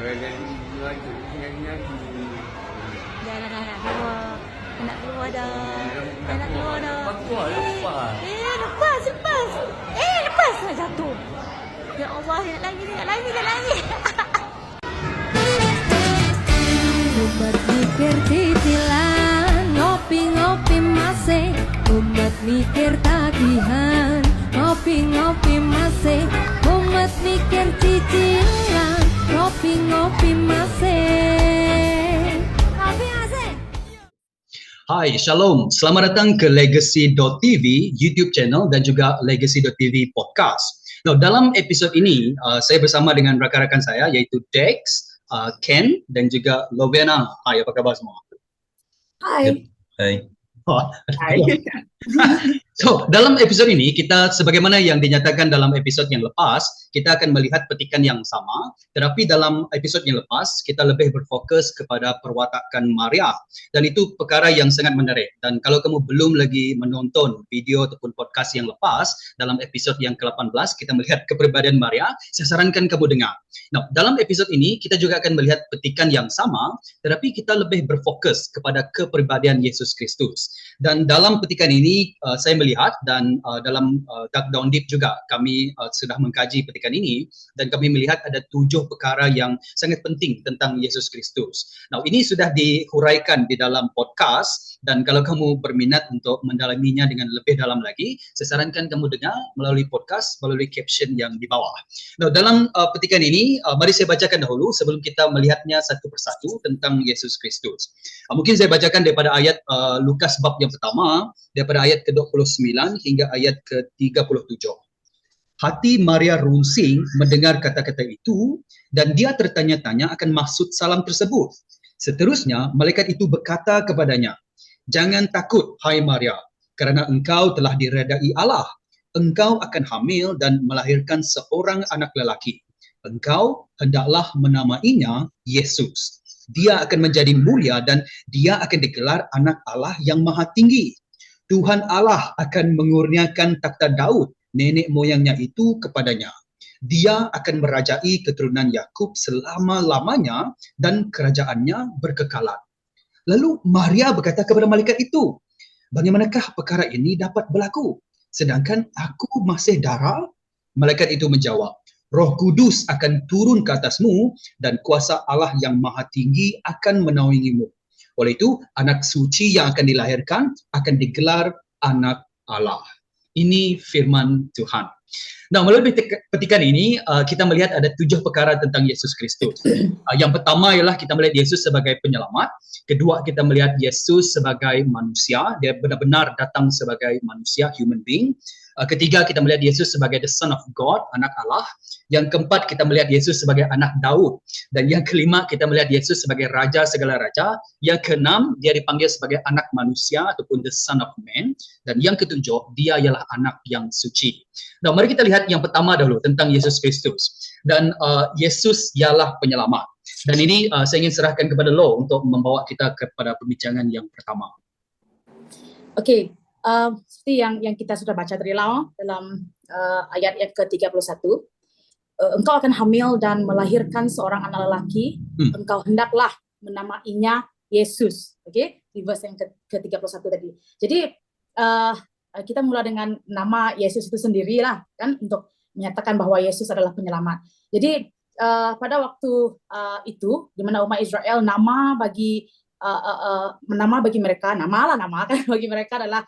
Nak keluar dah. Nak keluar dah. Lepas. Lepas. Lepas nak jatuh. Ya Allah, nak lagi. Umat mikir cicilan, ngopi-ngopi masih. Umat mikir tagihan, ngopi-ngopi masih. Umat mikir cicilan, ngopi-ngopi masih. Ngopi masih. Hai, Shalom. Selamat datang ke Legacy.tv YouTube channel dan juga Legacy.tv podcast. Nah, dalam episod ini, saya bersama dengan rakan-rakan saya iaitu Dex, Ken dan juga Lovena. Hai, apa khabar semua? Hai. Hai. Hai. So, dalam episod ini kita sebagaimana yang dinyatakan dalam episod yang lepas, kita akan melihat petikan yang sama, tetapi dalam episod yang lepas kita lebih berfokus kepada perwatakan Maria, dan itu perkara yang sangat menarik. Dan kalau kamu belum lagi menonton video ataupun podcast yang lepas, dalam episod yang ke-18 kita melihat kepribadian Maria, saya sarankan kamu dengar. Nah, dalam episod ini kita juga akan melihat petikan yang sama, tetapi kita lebih berfokus kepada kepribadian Yesus Kristus. Dan dalam petikan ini saya melihat dan dalam Dark Down Deep juga kami sudah mengkaji petikan ini dan kami melihat ada 7 perkara yang sangat penting tentang Yesus Kristus. Nah, ini sudah dihuraikan di dalam podcast dan kalau kamu berminat untuk mendalaminya dengan lebih dalam lagi, saya sarankan kamu dengar melalui podcast, melalui caption yang di bawah. Nah, dalam petikan ini, mari saya bacakan dahulu sebelum kita melihatnya satu persatu tentang Yesus Kristus. Mungkin saya bacakan daripada ayat Lukas bab yang pertama, daripada ayat ke-29 hingga ayat ke-37. Hati Maria runsing mendengar kata-kata itu dan dia tertanya-tanya akan maksud salam tersebut. Seterusnya, malaikat itu berkata kepadanya, "Jangan takut, hai Maria, kerana engkau telah diredai Allah. Engkau akan hamil dan melahirkan seorang anak lelaki. Engkau hendaklah menamainya Yesus. Dia akan menjadi mulia dan dia akan digelar anak Allah yang maha tinggi. Tuhan Allah akan mengurniakan takhta Daud, nenek moyangnya itu kepadanya. Dia akan merajai keturunan Yakub selama-lamanya dan kerajaannya berkekalan." Lalu Maria berkata kepada malaikat itu, "Bagaimanakah perkara ini dapat berlaku? Sedangkan aku masih dara?" Malaikat itu menjawab, "Roh Kudus akan turun ke atasmu dan kuasa Allah yang maha tinggi akan menaungimu. Oleh itu, anak suci yang akan dilahirkan akan digelar anak Allah." Ini firman Tuhan. Nah, melalui petikan ini, kita melihat ada 7 perkara tentang Yesus Kristus. Yang pertama ialah kita melihat Yesus sebagai penyelamat. Kedua, kita melihat Yesus sebagai manusia. Dia benar-benar datang sebagai manusia, human being. Ketiga, kita melihat Yesus sebagai the Son of God, anak Allah. Yang keempat, kita melihat Yesus sebagai anak Daud. Dan yang kelima, kita melihat Yesus sebagai Raja segala Raja. Yang keenam, dia dipanggil sebagai anak manusia ataupun the Son of Man. Dan yang ketujuh, dia ialah anak yang suci. Nah, mari kita lihat yang pertama dahulu tentang Yesus Kristus. Dan Yesus ialah penyelamat. Dan ini saya ingin serahkan kepada Lo untuk membawa kita kepada pembincangan yang pertama. Okey, seperti yang kita sudah baca tadi dalam ayat yang ke-31, engkau akan hamil dan melahirkan seorang anak lelaki, engkau hendaklah menamainya Yesus. Okey, di verse yang ke-31 tadi. Jadi kita mula dengan nama Yesus itu sendirilah kan, untuk menyatakan bahwa Yesus adalah penyelamat. Jadi pada waktu itu di mana umat Israel nama bagi mereka, nama kan bagi mereka adalah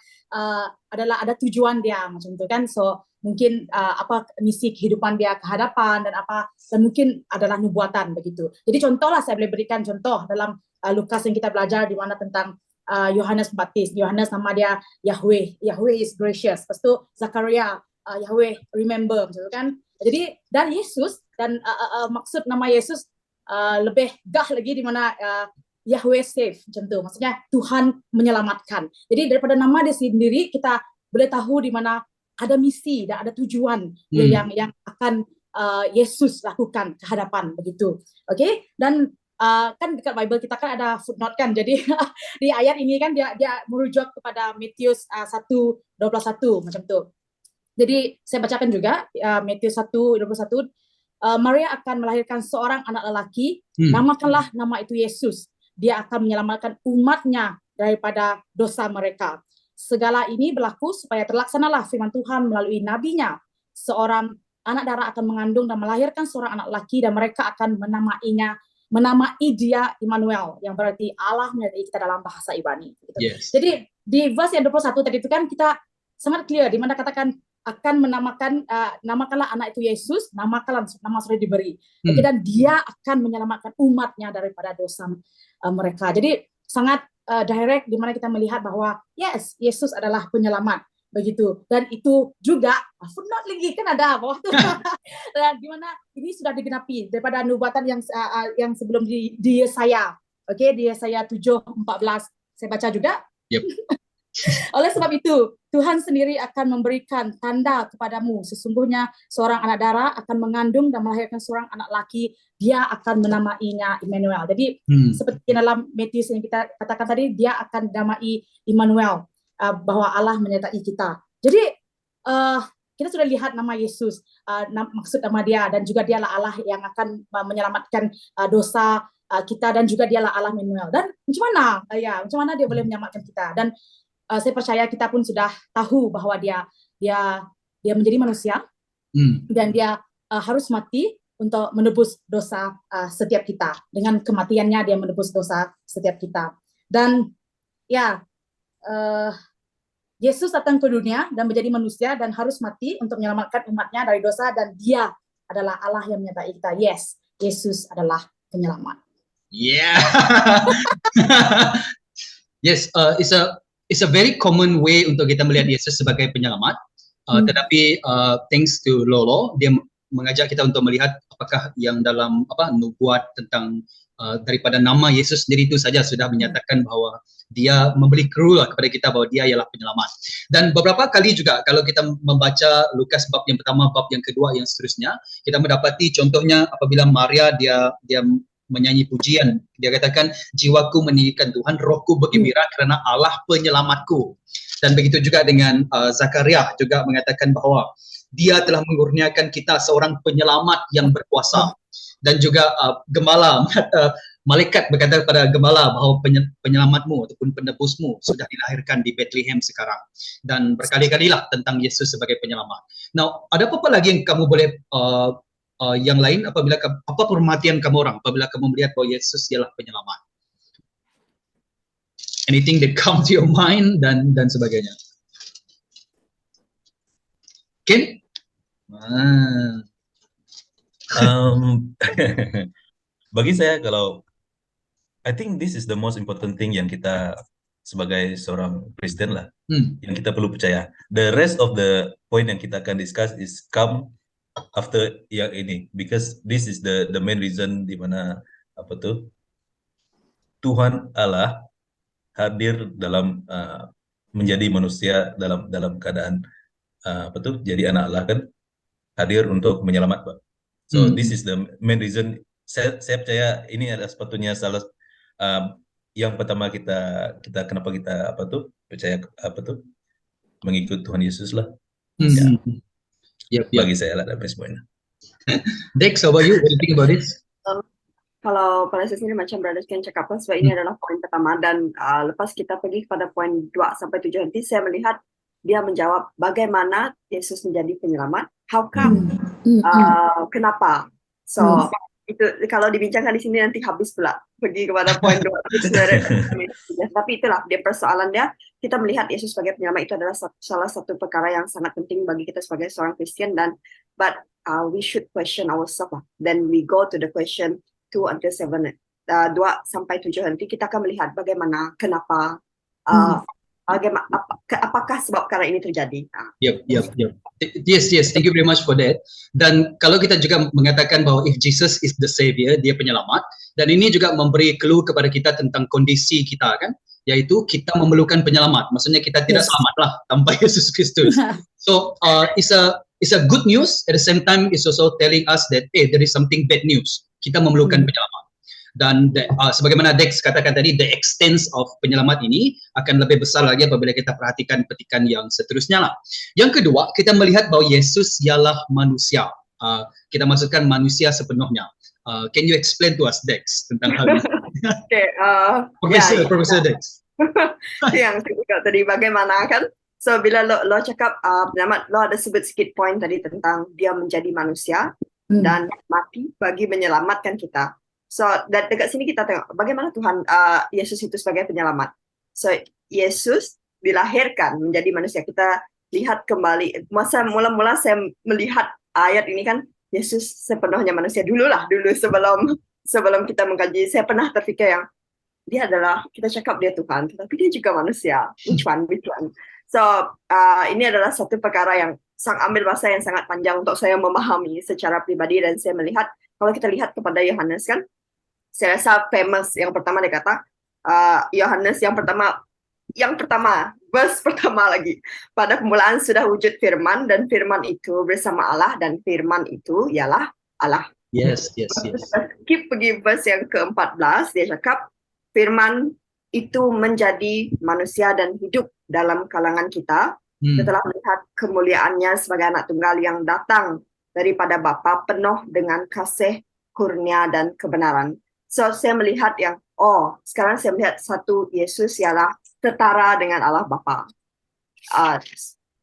ada tujuan dia macam itu kan. So mungkin apa misi kehidupan dia ke hadapan dan mungkin adalah nubuatan begitu. Jadi contohlah saya boleh berikan contoh dalam Lukas yang kita belajar di mana tentang Yohanes Baptis. Yohanes nama dia Yahweh is gracious. Lepas tu Zakaria, Yahweh remember macam itu kan. Jadi dan Yesus dan maksud nama Yesus lebih gah lagi di mana Yahweh save macam tu. Maksudnya Tuhan menyelamatkan. Jadi daripada nama dia sendiri kita boleh tahu di mana ada misi dan ada tujuan yang akan Yesus lakukan ke hadapan begitu. Okey? Dan kan dekat Bible kita kan ada footnote kan. Jadi di ayat ini kan dia merujuk kepada Matius 1:21 macam tu. Jadi saya bacakan juga Matius 1:21. Maria akan melahirkan seorang anak lelaki, Hmm. namakanlah nama itu Yesus. Dia akan menyelamatkan umatnya daripada dosa mereka. Segala ini berlaku supaya terlaksanalah firman Tuhan melalui nabinya. Seorang anak darah akan mengandung dan melahirkan seorang anak laki, dan mereka akan menamai dia Immanuel, yang berarti Allah menyertai kita dalam bahasa Ibrani. Gitu. Yes. Jadi di verse yang 21 tadi itu kan kita sangat clear di mana katakan akan namakanlah anak itu Yesus, nama sudah diberi. Oke, dan dia akan menyelamatkan umatnya daripada dosa mereka. Jadi sangat direct di mana kita melihat bahwa yes, Yesus adalah penyelamat begitu. Dan itu juga footnote lagi kan ada bawah tuh. Dan di mana ini sudah digenapi daripada nubuatan yang sebelum di Yesaya. Oke, di Yesaya 7:14 saya baca juga. Yep. Oleh sebab itu, Tuhan sendiri akan memberikan tanda kepadamu. Sesungguhnya seorang anak darah akan mengandung dan melahirkan seorang anak laki. Dia akan menamainya Immanuel. Jadi seperti dalam Matius yang kita katakan tadi, dia akan dinamai Immanuel, bahwa Allah menyertai kita. Jadi kita sudah lihat nama Yesus, maksud nama dia, dan juga dialah Allah yang akan menyelamatkan dosa kita, dan juga dialah Allah Immanuel. Dan macam mana dia boleh menyelamatkan kita? Dan saya percaya kita pun sudah tahu bahwa dia menjadi manusia, dan dia harus mati untuk menebus dosa setiap kita. Dengan kematiannya dia menebus dosa setiap kita. Dan Yesus datang ke dunia dan menjadi manusia dan harus mati untuk menyelamatkan umatnya dari dosa, dan dia adalah Allah yang menyertai kita. Yes, Yesus adalah penyelamat. Yeah. Yes, it's a very common way untuk kita melihat Yesus sebagai penyelamat. Tetapi thanks to Lolo, dia mengajak kita untuk melihat apakah yang dalam nubuat tentang daripada nama Yesus sendiri itu saja sudah menyatakan bahwa dia memberi clue kepada kita bahwa dia ialah penyelamat. Dan beberapa kali juga kalau kita membaca Lukas bab yang pertama, bab yang kedua, yang seterusnya, kita mendapati contohnya apabila Maria dia menyanyi pujian, dia katakan, jiwaku meninggikan Tuhan, rohku bergembira kerana Allah penyelamatku. Dan begitu juga dengan Zakaria juga mengatakan bahwa dia telah mengurniakan kita seorang penyelamat yang berkuasa. Dan juga gembala, malaikat berkata kepada gembala bahwa penyelamatmu ataupun penebusmu sudah dilahirkan di Bethlehem sekarang. Dan berkali-kalilah tentang Yesus sebagai penyelamat. Now, ada apa lagi yang kamu boleh yang lain apabila apa perhatian kamu orang apabila kamu melihat bahwa Yesus ialah penyelamat? Anything that come to your mind dan sebagainya. Ken? Bagi saya, kalau I think this is the most important thing yang kita sebagai seorang Kristen lah, yang kita perlu percaya. The rest of the point yang kita akan discuss is come after yang ini, because this is the main reason di mana Tuhan Allah hadir dalam menjadi manusia dalam keadaan jadi anak Allah, kan, hadir untuk menyelamat, Pak. So this is the main reason. Saya percaya ini adalah sepatutnya salah yang pertama kita kenapa kita percaya mengikut Tuhan Yesus lah. Bagi saya lah, best point. Dex, how about you? What do you think about it? Kalau pada saya sendiri macam Brother Ken cakap, sebab ini adalah poin pertama, dan lepas kita pergi kepada poin 2-7 nanti, saya melihat dia menjawab bagaimana Yesus menjadi penyelamat. How come? Kenapa? So itu kalau dibincangkan di sini nanti habis pula pergi kepada poin 2. Tapi itulah dia persoalan dia. Kita melihat Yesus sebagai penyelamat itu adalah salah satu perkara yang sangat penting bagi kita sebagai seorang Kristian, dan but we should question ourselves. Then we go to the question 2-7, 2-7 nanti kita akan melihat bagaimana, kenapa, apakah sebab perkara ini terjadi. Yep. Yes, thank you very much for that. Dan kalau kita juga mengatakan bahwa if Jesus is the Savior, dia penyelamat, dan ini juga memberi clue kepada kita tentang kondisi kita, kan, yaitu kita memerlukan penyelamat. Maksudnya kita tidak selamatlah tanpa Yesus Kristus. So it's a good news, at the same time it's also telling us that there is something bad news. Kita memerlukan penyelamat. Dan sebagaimana Dex katakan tadi, the extent of penyelamat ini akan lebih besar lagi apabila kita perhatikan petikan yang seterusnya lah. Yang kedua, kita melihat bahwa Yesus ialah manusia. kita maksudkan manusia sepenuhnya. Can you explain to us, Dex, tentang hal ini? Okay, Profesor Dex. yang saya cakap tadi bagaimana kan. So bila lo cakap penyelamat, lo ada sebut sedikit poin tadi tentang dia menjadi manusia dan mati bagi menyelamatkan kita. So dekat sini kita tengok bagaimana Tuhan Yesus itu sebagai penyelamat. So Yesus dilahirkan menjadi manusia. Kita lihat kembali masa mula-mula saya melihat ayat ini kan, Yesus sepenuhnya manusia dulu sebelum kita mengkaji. Saya pernah terfikir yang dia adalah, kita cakap dia Tuhan, tetapi dia juga manusia. Which one? So, ini adalah satu perkara yang ambil masa yang sangat panjang untuk saya memahami secara pribadi, dan saya melihat, kalau kita lihat kepada Yohanes kan, saya rasa famous yang pertama dia kata, Yohanes yang pertama, verse pertama lagi, pada permulaan sudah wujud firman, dan firman itu bersama Allah, dan firman itu ialah Allah. Yes. Keep pergi verse yang ke-14, dia cakap, firman itu menjadi manusia dan hidup dalam kalangan kita. Setelah melihat kemuliaannya sebagai anak tunggal yang datang daripada Bapa, penuh dengan kasih, kurnia dan kebenaran. So saya melihat yang, sekarang saya melihat satu Yesus ialah setara dengan Allah Bapa.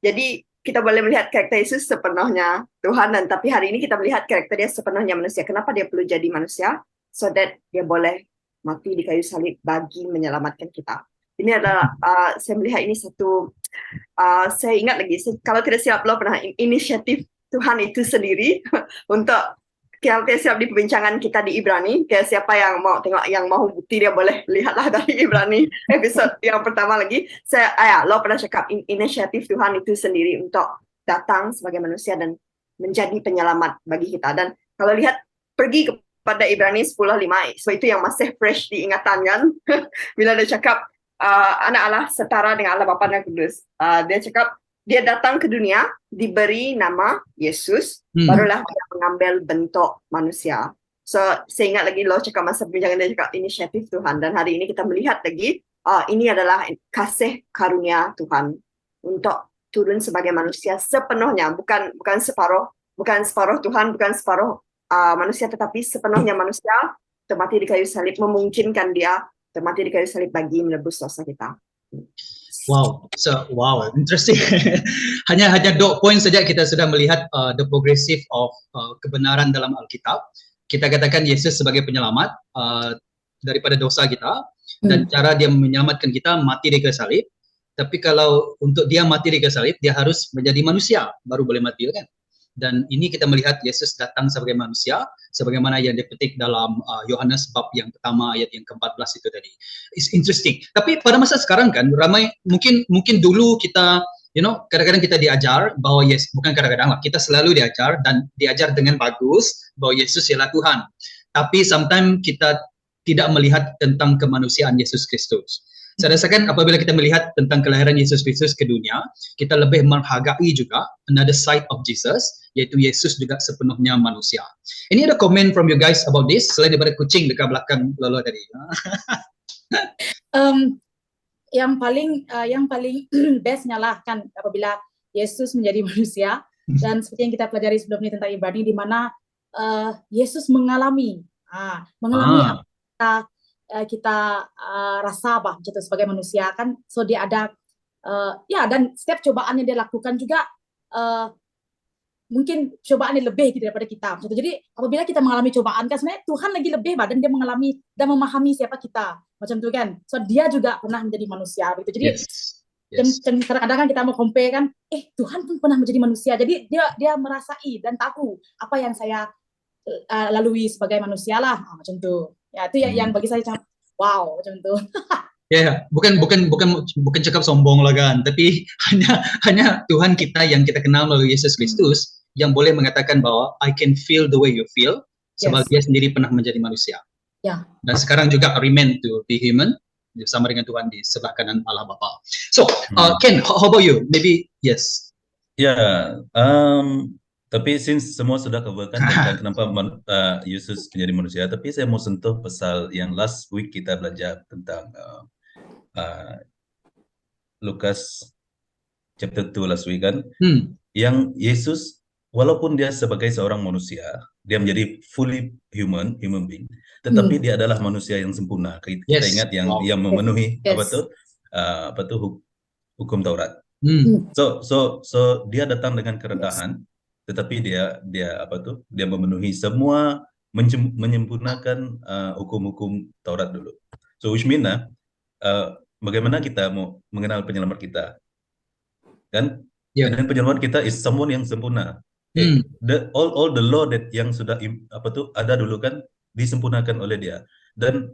Jadi kita boleh melihat karakter Yesus sepenuhnya Tuhan, dan tapi hari ini kita melihat karakter dia sepenuhnya manusia. Kenapa dia perlu jadi manusia? So that dia boleh mati di kayu salib bagi menyelamatkan kita. Ini adalah, saya melihat ini satu, saya ingat lagi, kalau tidak silap lo pernah inisiatif Tuhan itu sendiri untuk, kalau tidak silap di perbincangan kita di Ibrani, kayak siapa yang mau tengok, yang mau bukti dia boleh lihatlah dari Ibrani episode yang pertama lagi, lo pernah cakap inisiatif Tuhan itu sendiri untuk datang sebagai manusia dan menjadi penyelamat bagi kita. Dan kalau lihat, pergi pada Ibrani 10:5, so itu yang masih fresh diingatan kan, bila dia cakap anak Allah setara dengan Allah Bapa dan Kudus. Dia cakap dia datang ke dunia, diberi nama Yesus, barulah dia mengambil bentuk manusia. So saya ingat lagi lo cakap masa perbincangan, dia cakap inisiatif Tuhan, dan hari ini kita melihat lagi ini adalah kasih karunia Tuhan untuk turun sebagai manusia sepenuhnya, bukan separuh Tuhan, bukan separuh manusia, tetapi sepenuhnya manusia, termati di kayu salib, memungkinkan dia termati di kayu salib bagi menebus dosa kita. Wow, interesting. hanya 2 poin saja kita sudah melihat the progressive of kebenaran dalam Alkitab. Kita katakan Yesus sebagai penyelamat daripada dosa kita, dan cara dia menyelamatkan kita mati di kayu salib. Tapi kalau untuk dia mati di kayu salib, dia harus menjadi manusia baru boleh mati, kan? Dan ini kita melihat Yesus datang sebagai manusia, sebagaimana yang dipetik dalam Yohanes bab yang pertama ayat yang ke-14 itu tadi. It's interesting. Tapi pada masa sekarang kan, ramai mungkin dulu kita, kadang-kadang kita diajar bahwa bukan kadang-kadang lah, kita selalu diajar dan diajar dengan bagus bahwa Yesus ialah Tuhan. Tapi sometimes kita tidak melihat tentang kemanusiaan Yesus Kristus. Saya rasakan apabila kita melihat tentang kelahiran Yesus Kristus ke dunia, kita lebih menghargai juga another side of Jesus, yaitu Yesus juga sepenuhnya manusia. Ini ada komen from you guys about this, selain daripada kucing dekat belakang Lolo tadi. Yang paling bestnya lah kan apabila Yesus menjadi manusia, dan seperti yang kita pelajari sebelum ini tentang Ibrani, di mana Yesus mengalami apa kita rasa macam itu sebagai manusia kan. So dia ada dan setiap cobaan yang dia lakukan juga mungkin cobaan yang lebih daripada kita. Jadi apabila kita mengalami cobaan kan, sebenarnya Tuhan lagi lebih dan dia mengalami dan memahami siapa kita macam itu kan. So dia juga pernah menjadi manusia begitu. Jadi dan kadang-kadang kan kita mau compare kan, Tuhan pun pernah menjadi manusia. Jadi dia merasai dan tahu apa yang saya lalui sebagai manusia lah, macam tu. Ya, itu yang bagi saya wow macam tu. Bukan cakap sombong lah kan, tapi hanya Tuhan kita yang kita kenal melalui Yesus Kristus yang boleh mengatakan bahwa I can feel the way you feel, sebab dia sendiri pernah menjadi manusia. Dan sekarang juga remain to be human bersama dengan Tuhan di sebelah kanan Allah Bapa. So, Ken, how about you? Maybe yes. Tapi since semua sudah coverkan tentang kenapa Yesus menjadi manusia, tapi saya mau sentuh pasal yang last week kita belajar tentang Lukas chapter 2 last week kan, yang Yesus walaupun dia sebagai seorang manusia, dia menjadi fully human being, tetapi dia adalah manusia yang sempurna. Kita Yes. ingat Wow. yang memenuhi Yes. hukum Taurat. So dia datang dengan kerendahan, tetapi dia memenuhi semua, menyempurnakan hukum-hukum Taurat dulu. So which mean bagaimana kita mau mengenal penyelamat kita, kan? Yeah. Dan penyelamat kita is someone yang sempurna. All the law that yang sudah ada dulu kan disempurnakan oleh dia. Dan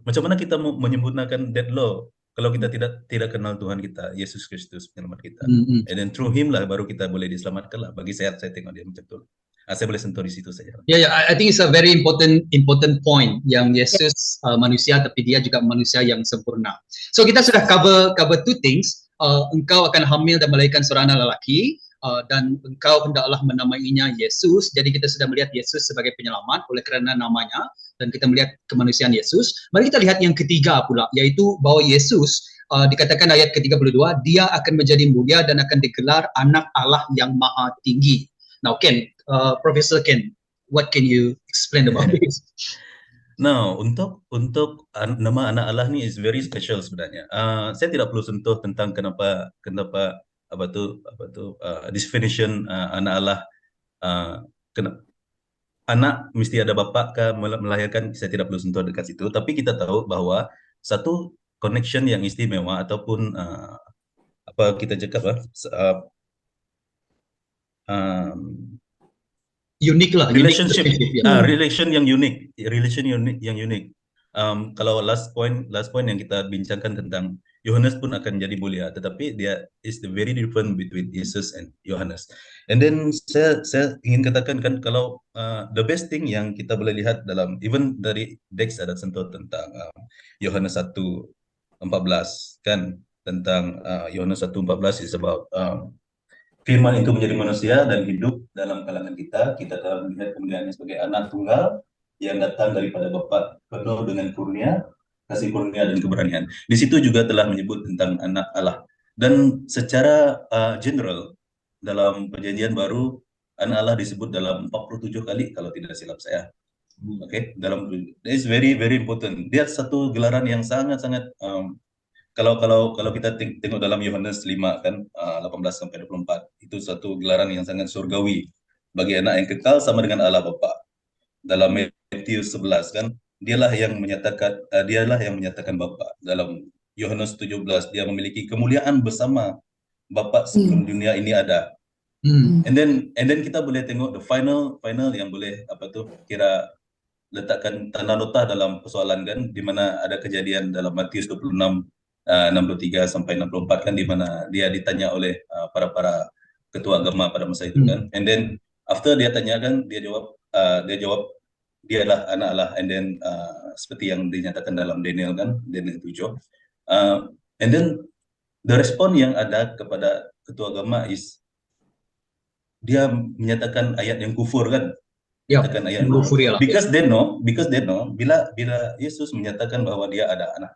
macam mana kita mau menyempurnakan that law kalau kita tidak kenal Tuhan kita, Yesus Kristus penyelamat kita. And then through him lah baru kita boleh diselamatkan lah. Bagi saya tengok dia macam tu. Saya boleh sentuh di situ saja. Yeah, I think it's a very important point yang Yesus manusia tapi dia juga manusia yang sempurna. So kita sudah cover two things. Engkau akan hamil dan melahirkan seorang anak lelaki, dan engkau hendaklah menamainya Yesus. Jadi kita sudah melihat Yesus sebagai penyelamat oleh kerana namanya, dan kita melihat kemanusiaan Yesus. Mari kita lihat yang ketiga pula, yaitu bahwa Yesus dikatakan ayat ke-32, dia akan menjadi mulia dan akan digelar anak Allah yang maha tinggi. Now Ken, Professor Ken, what can you explain about this? Now, untuk nama anak Allah ni is very special sebenarnya. Saya tidak perlu sentuh tentang kenapa definition anak Allah. Anak mesti ada bapa ke melahirkan, saya tidak perlu sentuh dekat situ. Tapi kita tahu bahwa satu connection yang istimewa ataupun apa kita cakap Unik lah. Relationship, Ya. relation yang unik. Kalau last point yang kita bincangkan tentang Yohanes pun akan jadi mulia, tetapi dia is the very different between Jesus and Yohanes. And then saya ingin katakan kan kalau the best thing yang kita boleh lihat dalam even dari Dex ada sentuh tentang Yohanes 1:14 kan, tentang Yohanes 1:14 is about Firman itu menjadi manusia dan hidup dalam kalangan kita. Kita telah melihat kemuliaannya sebagai anak tunggal yang datang daripada Bapa, penuh dengan kurnia, kasih karunia dan keberanian. Di situ juga telah menyebut tentang anak Allah. Dan secara general dalam Perjanjian Baru, anak Allah disebut dalam 47 kali kalau tidak silap saya. Okay, that is very important. Dia satu gelaran yang sangat-sangat kalau kita tengok dalam Yohanes 5 kan 18-24, itu satu gelaran yang sangat surgawi bagi anak yang kekal sama dengan Allah Bapa. Dalam Matius 11 kan dialah yang menyatakan Bapa. Dalam Yohanes 17 dia memiliki kemuliaan bersama Bapa sebelum dunia ini ada. And then kita boleh tengok the final yang boleh kira letakkan tanda nota dalam persoalan kan, di mana ada kejadian dalam Matius 26 63 sampai 64 kan, di mana dia ditanya oleh para ketua agama pada masa itu kan. And then after dia tanyakan, dia jawab dialah anak Allah. And then seperti yang dinyatakan dalam Daniel kan, Daniel 7. And then the respon yang ada kepada ketua agama is dia menyatakan ayat yang kufur kan. Ya, Menyatakan ayat kufur ya. because they know bila Yesus menyatakan bahwa dia adalah anak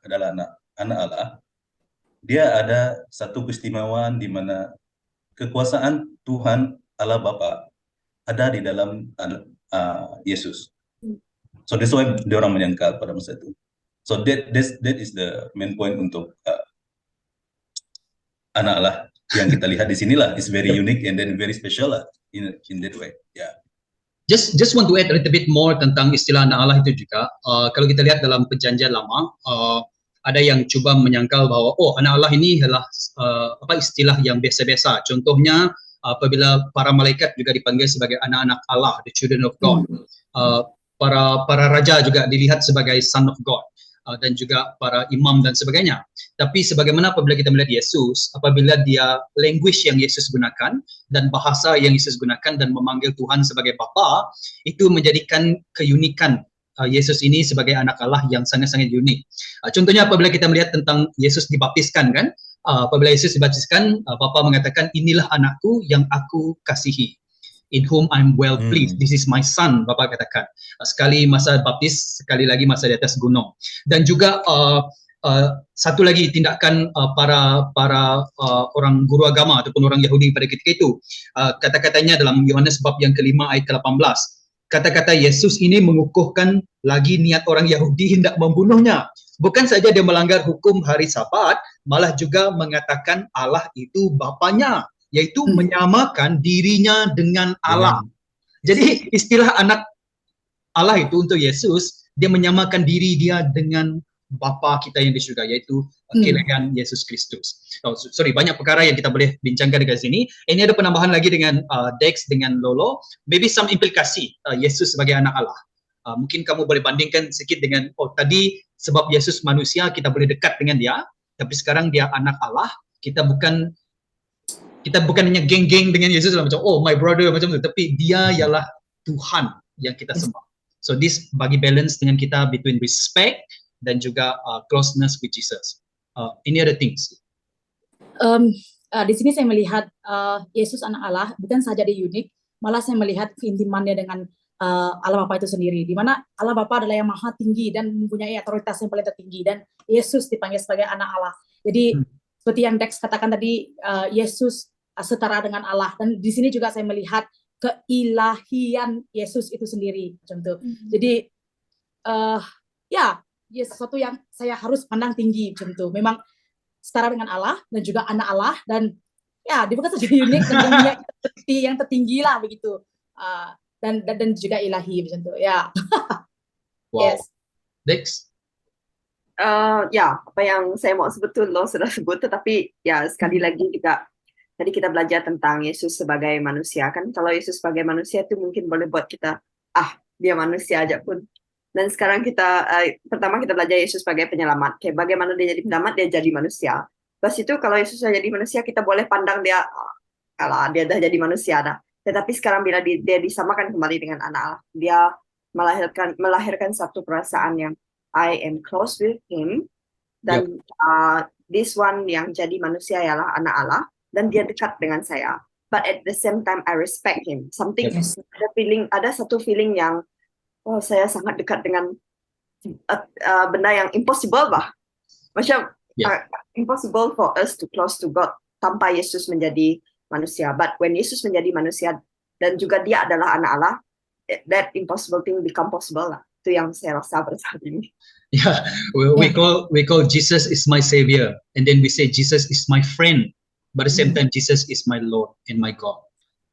Allah, dia ada satu keistimewaan di mana kekuasaan Tuhan Allah Bapa ada di dalam Yesus. So that's why dia orang menyangkal pada masa itu. So that is the main point untuk anak Allah yang kita lihat di sinilah is very unique and then very special lah in that way. Yeah. Just want to add a little bit more tentang istilah anak Allah itu juga. Kalau kita lihat dalam Perjanjian Lama, ada yang cuba menyangkal bahwa anak Allah ini adalah istilah yang biasa-biasa. Contohnya apabila para malaikat juga dipanggil sebagai anak-anak Allah, the children of God. Para raja juga dilihat sebagai son of God, dan juga para imam dan sebagainya. Tapi sebagaimana apabila kita melihat Yesus, apabila dia language yang Yesus gunakan dan bahasa yang Yesus gunakan dan memanggil Tuhan sebagai Bapa, itu menjadikan keunikan Yesus ini sebagai anak Allah yang sangat-sangat unik. Contohnya apabila kita melihat tentang Yesus dibaptiskan kan, apabila Yesus dibaptiskan, Bapa mengatakan inilah anakku yang aku kasihi, in whom I'm well pleased. This is my son, Bapa katakan. Sekali masa baptis, sekali lagi masa di atas gunung. Dan juga satu lagi tindakan para orang guru agama ataupun orang Yahudi pada ketika itu, kata-katanya dalam Yohanes bab yang ke-5 ayat ke-18. Kata-kata Yesus ini mengukuhkan lagi niat orang Yahudi hendak membunuhnya. Bukan saja dia melanggar hukum hari Sabat, malah juga mengatakan Allah itu Bapanya, yaitu menyamakan dirinya dengan Allah. Jadi istilah anak Allah itu untuk Yesus, dia menyamakan diri dia dengan Bapa kita yang di surga, yaitu kelahiran Yesus Kristus. Banyak perkara yang kita boleh bincangkan dekat sini. Ini ada penambahan lagi dengan Dex, dengan Lolo. Maybe some implikasi Yesus sebagai anak Allah. Mungkin kamu boleh bandingkan sedikit dengan, tadi sebab Yesus manusia kita boleh dekat dengan dia, tapi sekarang dia anak Allah. Kita bukan hanya geng-geng dengan Yesus macam my brother macam tu, tapi dia ialah Tuhan yang kita sembah. So this bagi balance dengan kita between respect dan juga closeness with Jesus. Any other things? Di sini saya melihat Yesus anak Allah bukan saja dia unik, malah saya melihat keintimannya dengan Allah Bapa itu sendiri, di mana Allah Bapa adalah yang maha tinggi dan mempunyai otoritas yang paling tertinggi, dan Yesus dipanggil sebagai anak Allah. Jadi seperti yang Dex katakan tadi, Yesus setara dengan Allah, dan di sini juga saya melihat keilahian Yesus itu sendiri, macam itu. Jadi sesuatu yang saya harus pandang tinggi, macam itu. Memang setara dengan Allah dan juga anak Allah, dan dia bukan saja unik dan yang tertinggi lah begitu, dan juga ilahi macam itu. Wow. Yes. Dex? Apa yang saya mau sebut tu lo sudah sebut, tetapi sekali lagi juga tadi kita belajar tentang Yesus sebagai manusia kan. Kalau Yesus sebagai manusia itu mungkin boleh buat kita dia manusia aja pun. Dan sekarang kita pertama kita belajar Yesus sebagai penyelamat. Bagaimana dia jadi penyelamat, dia jadi manusia. Terus itu kalau Yesus sudah jadi manusia, kita boleh pandang dia kalau dia dah jadi manusia dah. Tetapi sekarang bila dia disamakan kembali dengan anak Allah, dia melahirkan satu perasaan yang I am close with him, dan this one yang jadi manusia ialah anak Allah, dan dia dekat dengan saya. But at the same time I respect him. Ada satu feeling yang saya sangat dekat dengan benda yang impossible bah. Macam impossible for us to close to God tanpa Yesus menjadi manusia. But when Yesus menjadi manusia dan juga dia adalah anak Allah, that impossible thing become possible lah. Itu yang saya rasa pada saat ini. We call Jesus is my savior, and then we say Jesus is my friend, but at the same time Jesus is my Lord and my God.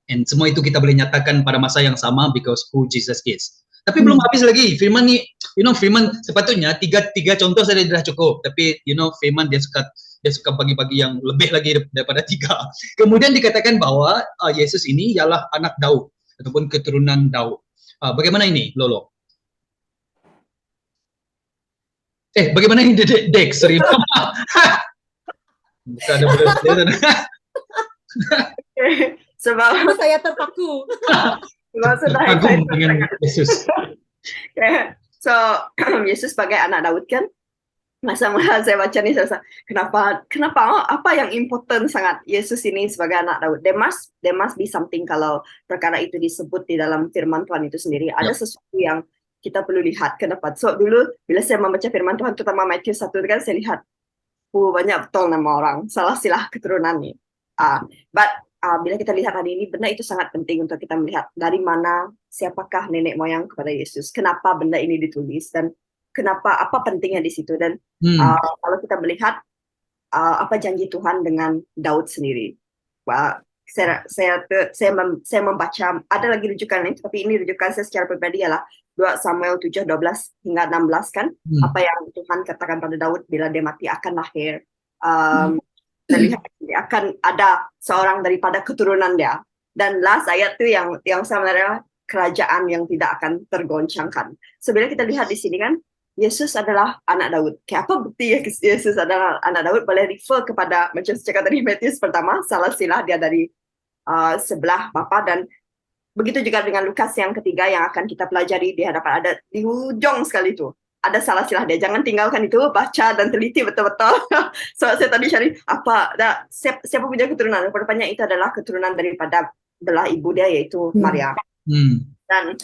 And semua itu kita boleh nyatakan pada masa yang sama because who Jesus is. Tapi belum habis lagi. Firman ni, Firman sepatutnya tiga contoh saja dah cukup. Tapi Firman dia suka bagi-bagi yang lebih lagi daripada 3. Kemudian dikatakan bahwa Yesus ini ialah anak Daud ataupun keturunan Daud. Bagaimana ini, Lolo? Bagaimana ini Dex? Sorry. Bukan ada benar. Sebab saya terpaku. Kagum dengan Yesus. So Yesus sebagai anak Daud kan, masa saya baca ni saya rasa kenapa apa yang important sangat Yesus ini sebagai anak Daud. There must be something kalau perkara itu disebut di dalam firman Tuhan itu sendiri. Ada sesuatu yang kita perlu lihat kenapa. So dulu bila saya membaca firman Tuhan terutama Matius 1 kan, saya lihat banyak betul nama orang, salah silah keturunan ni. But bila kita lihat hari ini, benda itu sangat penting untuk kita melihat dari mana, siapakah nenek moyang kepada Yesus, kenapa benda ini ditulis, dan apa pentingnya di situ. Dan kalau kita melihat apa janji Tuhan dengan Daud sendiri, saya membaca, ada lagi rujukan lain, tapi ini rujukan saya secara pribadi ialah 2 Samuel 7, 12 hingga 16 kan, apa yang Tuhan katakan pada Daud bila dia mati akan lahir. Terlihat akan ada seorang daripada keturunan dia, dan last ayat tu yang sebenarnya kerajaan yang tidak akan tergoncangkan. So bila kita lihat di sini kan, Yesus adalah anak Daud. Apa bukti Yesus adalah anak Daud? Boleh refer kepada macam saya cakap tadi Matius pertama, salah silah dia dari sebelah bapa, dan begitu juga dengan Lukas yang ketiga yang akan kita pelajari di hadapan, ada di ujung sekali tu. Ada salah silah dia, jangan tinggalkan itu, baca dan teliti betul-betul. So saya tadi cari siapa punya keturunan. Rupanya itu adalah keturunan daripada belah ibu dia, yaitu Maria. Dan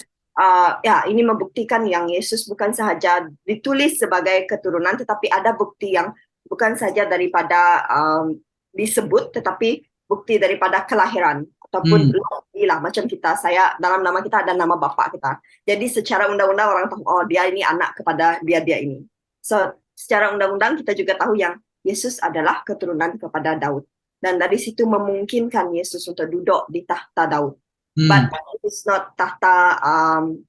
ya ini membuktikan yang Yesus bukan sahaja ditulis sebagai keturunan, tetapi ada bukti yang bukan saja daripada disebut, tetapi bukti daripada kelahiran ataupun lah macam kita, saya dalam nama kita ada nama bapak kita. Jadi secara undang-undang orang tahu oh dia ini anak kepada dia ini. So secara undang-undang kita juga tahu yang Yesus adalah keturunan kepada Daud, dan dari situ memungkinkan Yesus untuk duduk di tahta Daud. But it's not tahta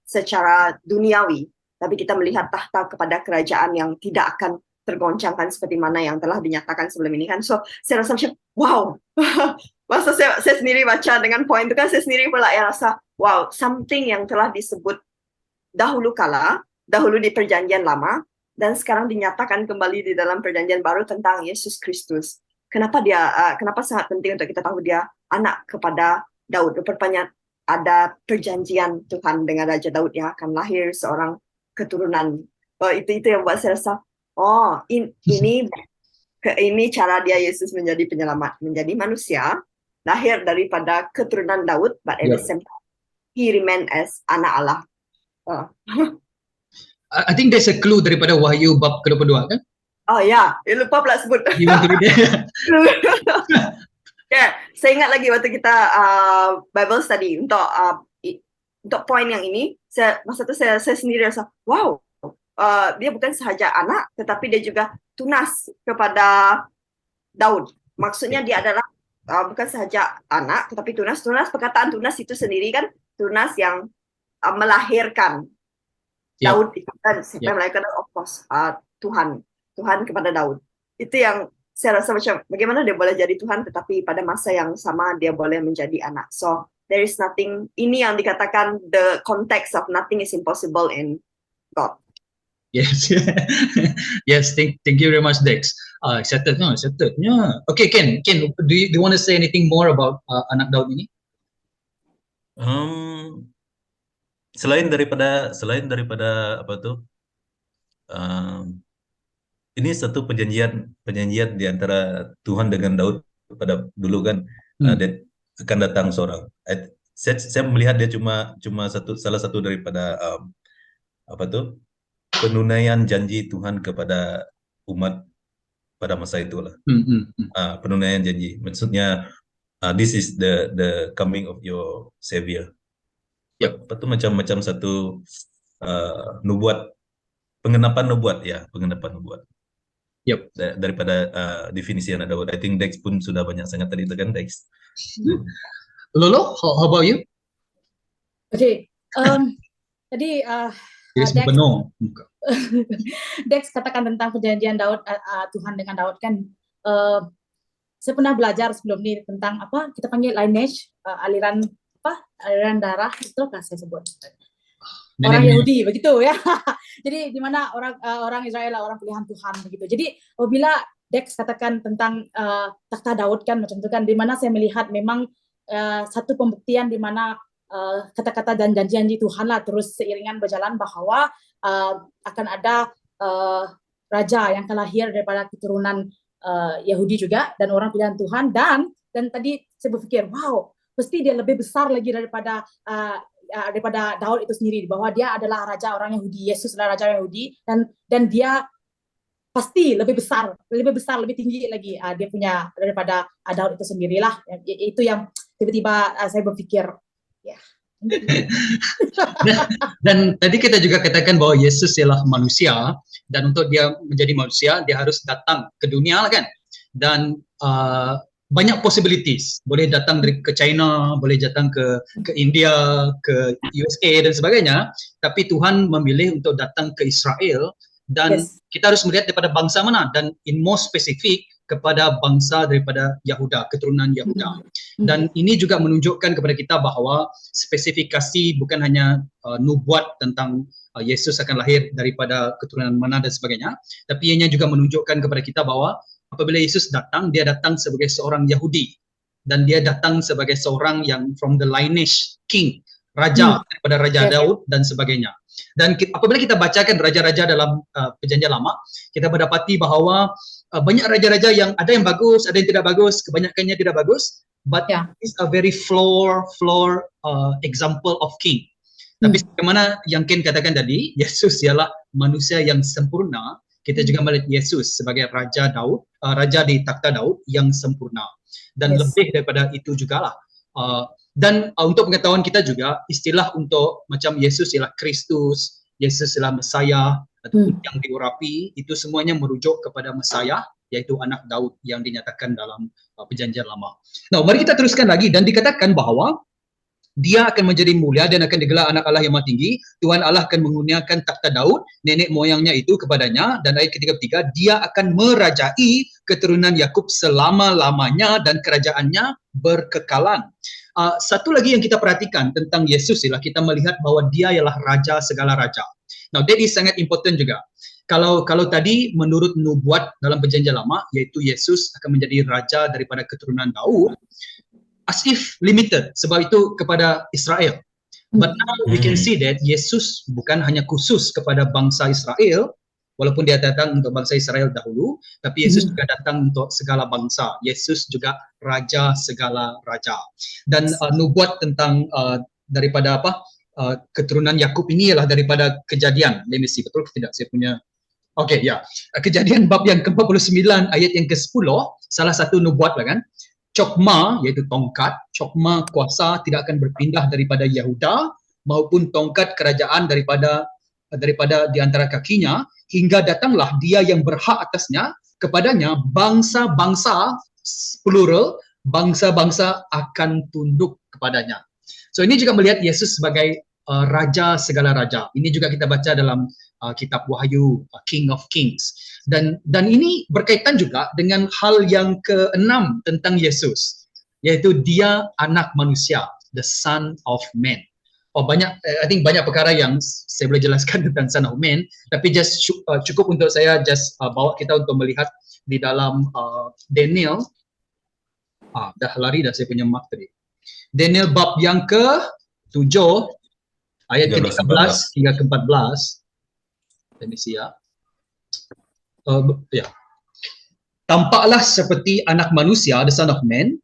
secara duniawi, tapi kita melihat tahta kepada kerajaan yang tidak akan tergoncangkan seperti mana yang telah dinyatakan sebelum ini kan. So saya rasa macam wow. Masa saya sendiri baca dengan poin itu kan, saya sendiri pula ya rasa wow, something yang telah disebut dahulu di perjanjian lama dan sekarang dinyatakan kembali di dalam perjanjian baru tentang Yesus Kristus. Kenapa sangat penting untuk kita tahu dia anak kepada Daud. Rupanya ada perjanjian Tuhan dengan Raja Daud yang akan lahir seorang keturunan. Itu yang buat saya rasa, ini cara dia Yesus menjadi penyelamat, menjadi manusia, lahir daripada keturunan Daud, but at the same time, he remain as anak Allah. I think there's a clue daripada Wahyu bab ke-22 kan? Oh ya, lupa pula sebut. You want to read it? Saya ingat lagi waktu kita Bible study untuk poin yang ini, masa itu saya sendiri rasa, wow, dia bukan sahaja anak, tetapi dia juga tunas kepada Daud. Maksudnya dia adalah bukan sahaja anak, tetapi tunas. Perkataan tunas itu sendiri kan, tunas yang melahirkan Daud itu kan, siapa yang melahirkan, of course, Tuhan kepada Daud. Itu yang saya rasa macam bagaimana dia boleh jadi Tuhan tetapi pada masa yang sama dia boleh menjadi anak. So there is nothing, ini yang dikatakan the context of nothing is impossible in God. Yes. Yes, thank you very much, Dex. Settlenya. Okay, Ken, do you want to say anything more about anak Daud ini? Selain daripada apa tuh? Ini satu perjanjian di antara Tuhan dengan Daud pada dulu kan, dan akan datang seorang. Saya melihat dia cuma salah satu daripada apa tuh, penunaian janji Tuhan kepada umat pada masa itulah. Penunaian janji. Maksudnya this is the coming of your savior. Apa tuh macam satu nubuat, pengenapan nubuat. Daripada definisi anak Daud. I think Dex pun sudah banyak sangat tadi itu kan, Dex. Lolo, how about you? Okay, tadi Dex katakan tentang perjanjian Daud, Tuhan dengan Daud kan. Saya pernah belajar sebelum ini tentang apa kita panggil lineage, aliran darah, itu kan saya sebut. Orang Yahudi begitu ya. Jadi di mana orang Israel orang pilihan Tuhan begitu. Jadi apabila Dex katakan tentang takhta Daud kan macam itu kan, di mana saya melihat memang satu pembuktian di mana kata-kata dan janji-janji Tuhan lah terus seiringan berjalan bahwa akan ada raja yang akan lahir daripada keturunan Yahudi juga dan orang pilihan Tuhan, dan tadi saya berpikir wow, pasti dia lebih besar lagi daripada Daud itu sendiri, bahwa dia adalah raja orang Yahudi, Yesus adalah raja Yahudi, dan dia pasti lebih besar, lebih tinggi lagi dia punya daripada Daud itu sendirilah. Itu yang tiba-tiba saya berpikir ya. Dan tadi kita juga katakan bahwa Yesus ialah manusia, dan untuk dia menjadi manusia dia harus datang ke dunia kan, dan banyak possibilities, boleh datang ke China, boleh datang ke India, ke USA dan sebagainya, tapi Tuhan memilih untuk datang ke Israel, dan kita harus melihat daripada bangsa mana, dan in more specific kepada bangsa daripada Yahuda, keturunan Yahuda. Dan ini juga menunjukkan kepada kita bahawa spesifikasi bukan hanya nubuat tentang Yesus akan lahir daripada keturunan mana dan sebagainya, tapi ianya juga menunjukkan kepada kita bahawa apabila Yesus datang, dia datang sebagai seorang Yahudi, dan dia datang sebagai seorang yang from the lineage king, raja daripada Raja Daud dan sebagainya. Dan apabila kita bacakan raja-raja dalam perjanjian lama, kita mendapati bahawa banyak raja-raja yang ada yang bagus, ada yang tidak bagus, kebanyakannya tidak bagus, but it's a very flawed example of king. Tapi bagaimana yang Ken katakan tadi, Yesus ialah manusia yang sempurna. Kita juga melihat Yesus sebagai Raja Daud, Raja di takhta Daud yang sempurna. Dan Yes. lebih daripada itu jugalah. Dan untuk pengetahuan kita juga, istilah untuk macam Yesus ialah Kristus, Yesus ialah Mesaya, ataupun yang diurapi, itu semuanya merujuk kepada Mesaya, yaitu anak Daud yang dinyatakan dalam perjanjian lama. Nah, mari kita teruskan lagi dan dikatakan bahawa dia akan menjadi mulia dan akan digelar anak Allah yang maha tinggi. Tuhan Allah akan mengurniakan takhta Daud, nenek moyangnya itu kepadanya. Dan ayat ke-33, dia akan merajai keturunan Yakub selama-lamanya dan kerajaannya berkekalan. Satu lagi yang kita perhatikan tentang Yesus ialah kita melihat bahawa dia ialah raja segala raja. Now that is sangat important juga. Kalau tadi menurut nubuat dalam perjanjian lama, iaitu Yesus akan menjadi raja daripada keturunan Daud, as if limited, sebab itu kepada Israel. But now we can see that Yesus bukan hanya khusus kepada bangsa Israel, walaupun dia datang untuk bangsa Israel dahulu, tapi Yesus juga datang untuk segala bangsa. Yesus juga raja segala raja. Dan nubuat tentang daripada keturunan Yakub ini ialah daripada Kejadian. Let me see, betul ke tidak saya punya? Okay, ya. Kejadian bab yang ke-49 ayat yang ke-10, salah satu nubuat lah kan. Cokma, iaitu tongkat, cokma kuasa tidak akan berpindah daripada Yahuda maupun tongkat kerajaan daripada di antara kakinya, hingga datanglah dia yang berhak atasnya, kepadanya bangsa-bangsa, plural, bangsa-bangsa akan tunduk kepadanya. So ini juga melihat Yesus sebagai raja segala raja. Ini juga kita baca dalam kitab Wahyu, King of Kings. Dan ini berkaitan juga dengan hal yang keenam tentang Yesus, yaitu dia anak manusia, the Son of Man. I think banyak perkara yang saya boleh jelaskan tentang Son of Man, tapi just cukup untuk saya bawa kita untuk melihat di dalam Daniel. Dah lari dah saya punya mark tadi. Daniel bab yang ke-7 ayat ke-13 hingga ke-14. Let me see ya. Tampaklah seperti anak manusia, the Son of Man,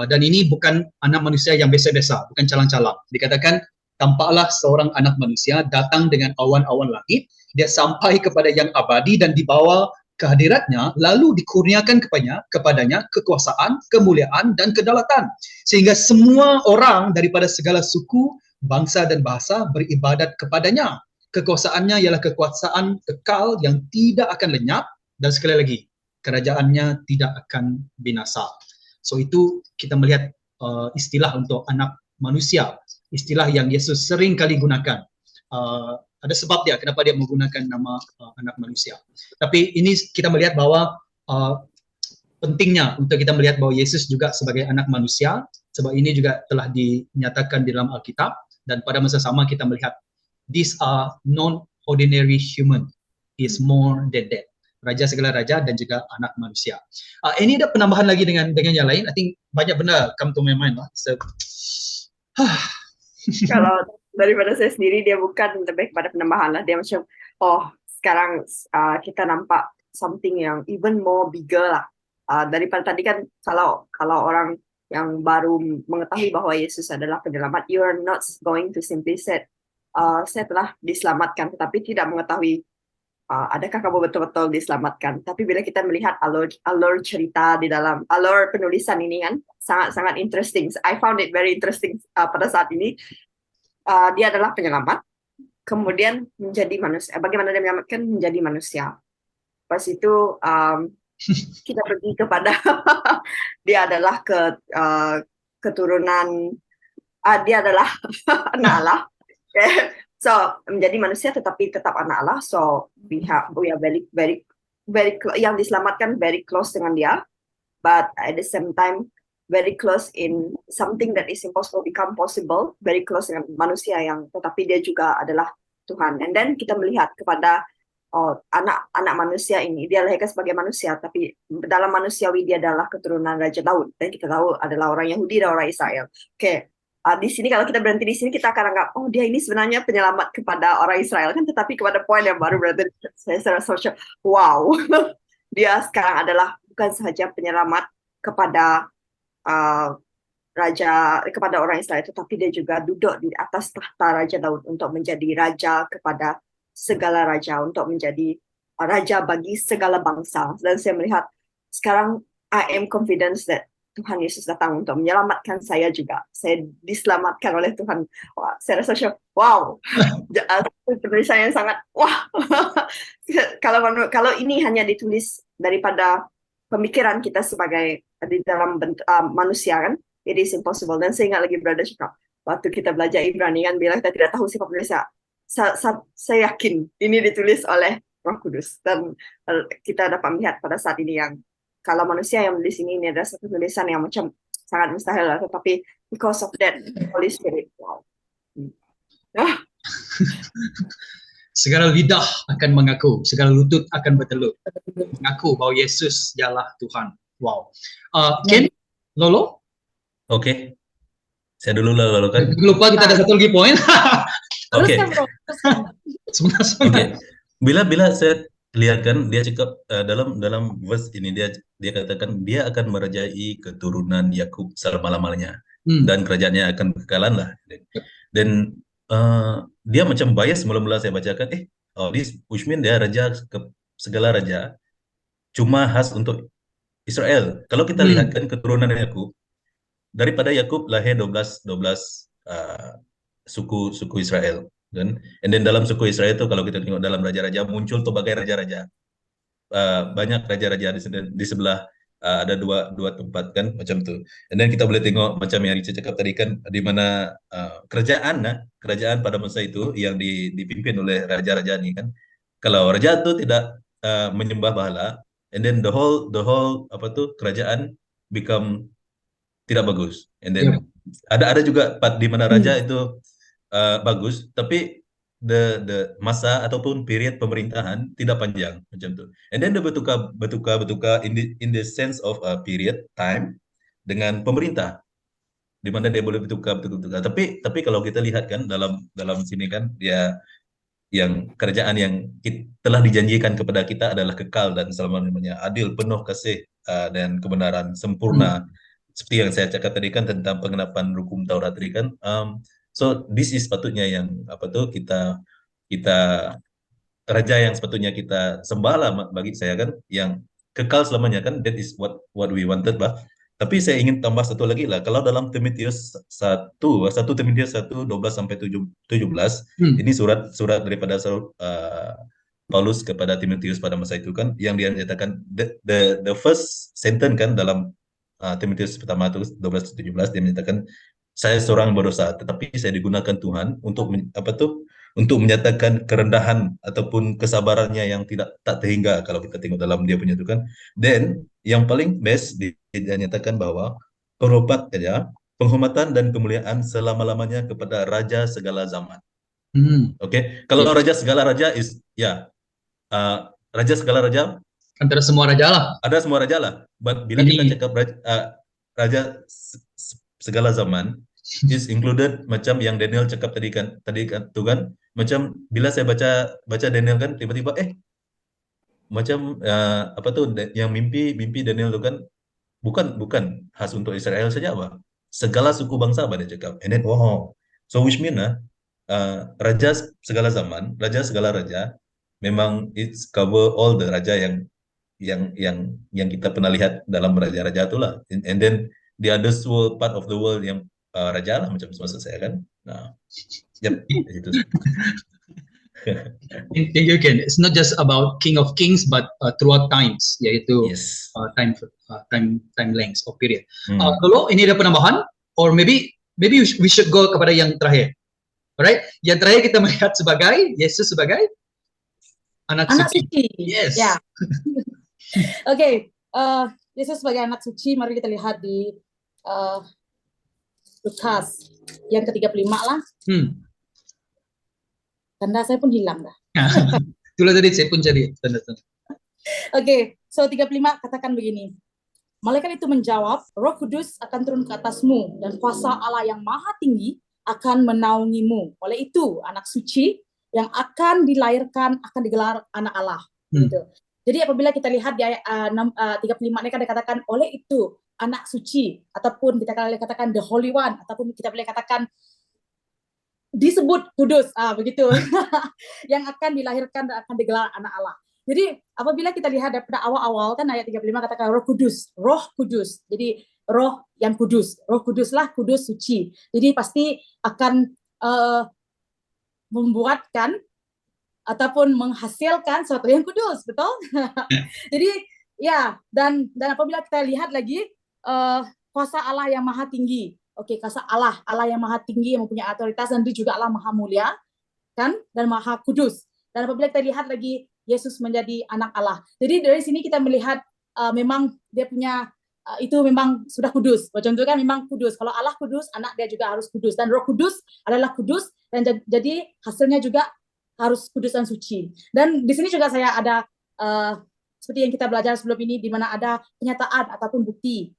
dan ini bukan anak manusia yang biasa-biasa, bukan calang-calang. Dikatakan tampaklah seorang anak manusia datang dengan awan-awan langit, dia sampai kepada yang abadi dan dibawa kehadiratnya, lalu dikurniakan kepadanya kekuasaan, kemuliaan dan kedaulatan, sehingga semua orang daripada segala suku, bangsa dan bahasa beribadat kepadanya. Kekuasaannya ialah kekuasaan kekal yang tidak akan lenyap, dan sekali lagi, kerajaannya tidak akan binasa. So itu kita melihat istilah untuk anak manusia, istilah yang Yesus sering kali gunakan. Ada sebab dia, kenapa dia menggunakan nama anak manusia. Tapi ini kita melihat bahawa pentingnya untuk kita melihat bahawa Yesus juga sebagai anak manusia, sebab ini juga telah dinyatakan di dalam Alkitab, dan pada masa sama kita melihat these are non-ordinary human. He is more than that. Raja segala raja dan juga anak manusia. Ini ada penambahan lagi dengan yang lain. I think banyak benda come to my mind lah. So, Kalau daripada saya sendiri, dia bukan lebih kepada penambahan lah. Dia macam, sekarang kita nampak something yang even more bigger lah. Daripada tadi kan, kalau orang yang baru mengetahui bahawa Yesus adalah penyelamat, you are not going to simply say, saya telah diselamatkan, tetapi tidak mengetahui adakah kamu betul-betul diselamatkan. Tapi bila kita melihat alur cerita di dalam alur penulisan ini kan, sangat-sangat interesting. I found it very interesting pada saat ini. Dia adalah penyelamat, kemudian menjadi manusia. Bagaimana dia menyelamatkan? Menjadi manusia. Pas itu kita pergi kepada dia adalah keturunan, dia adalah anak Allah. Okay. So menjadi manusia tetapi tetap anak Allah. So we are very yang diselamatkan very close dengan dia, but at the same time very close in something that is impossible become possible, very close dengan manusia yang tetapi dia juga adalah Tuhan. And then kita melihat kepada anak manusia ini, dia lahirkan sebagai manusia, tapi dalam manusiawi dia adalah keturunan Raja Daud, dan kita tahu adalah orang Yahudi dan orang Israel. Okay. Di sini kalau kita berhenti di sini kita akan anggap dia ini sebenarnya penyelamat kepada orang Israel kan, tetapi kepada poin yang baru berarti saya rasa wow. Dia sekarang adalah bukan sahaja penyelamat kepada kepada orang Israel, tetapi dia juga duduk di atas tahta Raja Daud untuk menjadi raja kepada segala raja, untuk menjadi raja bagi segala bangsa. Dan saya melihat sekarang I am confident that Tuhan Yesus datang untuk menyelamatkan saya juga. Saya diselamatkan oleh Tuhan. Wah, saya rasa wow, penulisan yang sangat wah. Kalau ini hanya ditulis daripada pemikiran kita sebagai di dalam manusia kan, it is impossible. Dan saya ingat lagi Brother cakap waktu kita belajar Ibrani kan, bila kita tidak tahu siapa penulisnya, saya yakin ini ditulis oleh Roh Kudus, dan kita dapat melihat pada saat ini yang kalau manusia yang menulis ini adalah satu tulisan yang macam sangat mustahil lah, tetapi because of that Holy Spirit, wow. Segala lidah akan mengaku, segala lutut akan bertelut mengaku bahwa Yesus ialah Tuhan. Wow. Ken, Lolo? Oke. Saya dulu lah lalu kan. Lupa kita ada satu lagi poin. Oke. Teruskan, bro. Teruskan. Oke. Bila saya lihat kan dia cakap dalam verse ini dia katakan dia akan merajai keturunan Yakub selama-lamanya dan kerajaannya akan kekekalan lah. Dan dia macam bias mula-mula saya bacakan this which mean dia raja ke segala raja cuma khas untuk Israel. Kalau kita lihat kan keturunan Yakub, daripada Yakub lahir 12 suku Israel. And then dalam suku Israel itu kalau kita tengok dalam raja-raja muncul berbagai raja-raja. Banyak raja-raja di sebelah ada dua tempat kan macam tu. And then kita boleh tengok macam yang Richard cakap tadi kan, di mana kerajaan pada masa itu yang dipimpin oleh raja-raja ni kan. Kalau raja tu tidak menyembah bahala, and then the whole kerajaan become tidak bagus. And then ada juga part di mana raja itu bagus, tapi the masa ataupun period pemerintahan tidak panjang macam tu. And then dia bertukar in the sense of period time dengan pemerintah, di mana dia boleh bertukar. Tapi kalau kita lihat kan dalam sini kan dia yang kerajaan yang telah dijanjikan kepada kita adalah kekal dan selama-lamanya, adil, penuh kasih dan kebenaran, sempurna. Seperti yang saya cakap tadi kan tentang pengenapan hukum Taurat tadi kan. So this is sepatutnya yang kita raja yang sepatutnya kita sembah lah bagi saya kan, yang kekal selamanya kan. That is what we wanted bah. Tapi saya ingin tambah satu lagi lah. Kalau dalam Timotius 1 Timotius 1 12 sampai 17 ini surat daripada Paulus kepada Timotius pada masa itu kan, yang dia nyatakan the first sentence kan dalam Timotius pertama itu 12-17 dia menyatakan, saya seorang berdosa, tetapi saya digunakan Tuhan untuk untuk menyatakan kerendahan ataupun kesabarannya yang tak terhingga kalau kita tengok dalam dia punya itu kan. Then yang paling best dia nyatakan bahwa penghormatan dan kemuliaan selama-lamanya kepada raja segala zaman. Okay? Kalau raja segala raja raja segala raja Antara semua raja lah. ada semua raja lah. But bila kita cakap raja segala zaman is included, macam yang Daniel cakap tadi kan tu kan, macam bila saya baca Daniel kan, tiba-tiba macam yang mimpi Daniel tu kan bukan khas untuk Israel saja apa, segala suku bangsa dia cakap. And then wow, so which mean raja segala zaman, raja segala raja, memang it's cover all the raja yang kita pernah lihat dalam raja-raja itulah. And then the other part of the world yang raja lah macam maksud saya kan. Nah, itu. Thank you, Ken. It's not just about King of Kings, but throughout times, yaitu time length or period. Kalau ini ada penambahan, or maybe we should go kepada yang terakhir. Alright, yang terakhir kita melihat sebagai Yesus sebagai anak suci. Yes. Ya. Oke, Yesus sebagai anak suci, mari kita lihat di Lukas yang ke-35 lah. Tanda saya pun hilang dah. Itulah tadi saya pun jadi tanda-tanda. Oke, so 35 katakan begini. Malaikat itu menjawab, Roh Kudus akan turun ke atasmu dan kuasa Allah yang Maha Tinggi akan menaungimu. Oleh itu, anak suci yang akan dilahirkan akan digelar anak Allah. Gitu. Jadi apabila kita lihat di ayat 35 ini kan dikatakan oleh itu anak suci, ataupun kita boleh katakan the holy one, ataupun kita boleh katakan disebut kudus, begitu, yang akan dilahirkan dan akan digelar anak Allah. Jadi apabila kita lihat daripada awal-awal kan ayat 35 katakan roh kudus. Jadi roh yang kudus, roh kuduslah kudus suci. Jadi pasti akan membuatkan ataupun menghasilkan sesuatu yang kudus, betul? Jadi ya, dan apabila kita lihat lagi kuasa Allah yang maha tinggi. Oke, kuasa Allah yang maha tinggi, yang mempunyai otoritas, dan dia juga Allah maha mulia, kan, dan maha kudus. Dan apabila kita lihat lagi Yesus menjadi anak Allah. Jadi dari sini kita melihat memang dia punya itu memang sudah kudus. Contohnya kan memang kudus. Kalau Allah kudus, anak dia juga harus kudus. Dan Roh Kudus adalah kudus, dan jadi hasilnya juga harus kudus dan suci. Dan di sini juga saya ada seperti yang kita belajar sebelum ini, di mana ada kenyataan ataupun bukti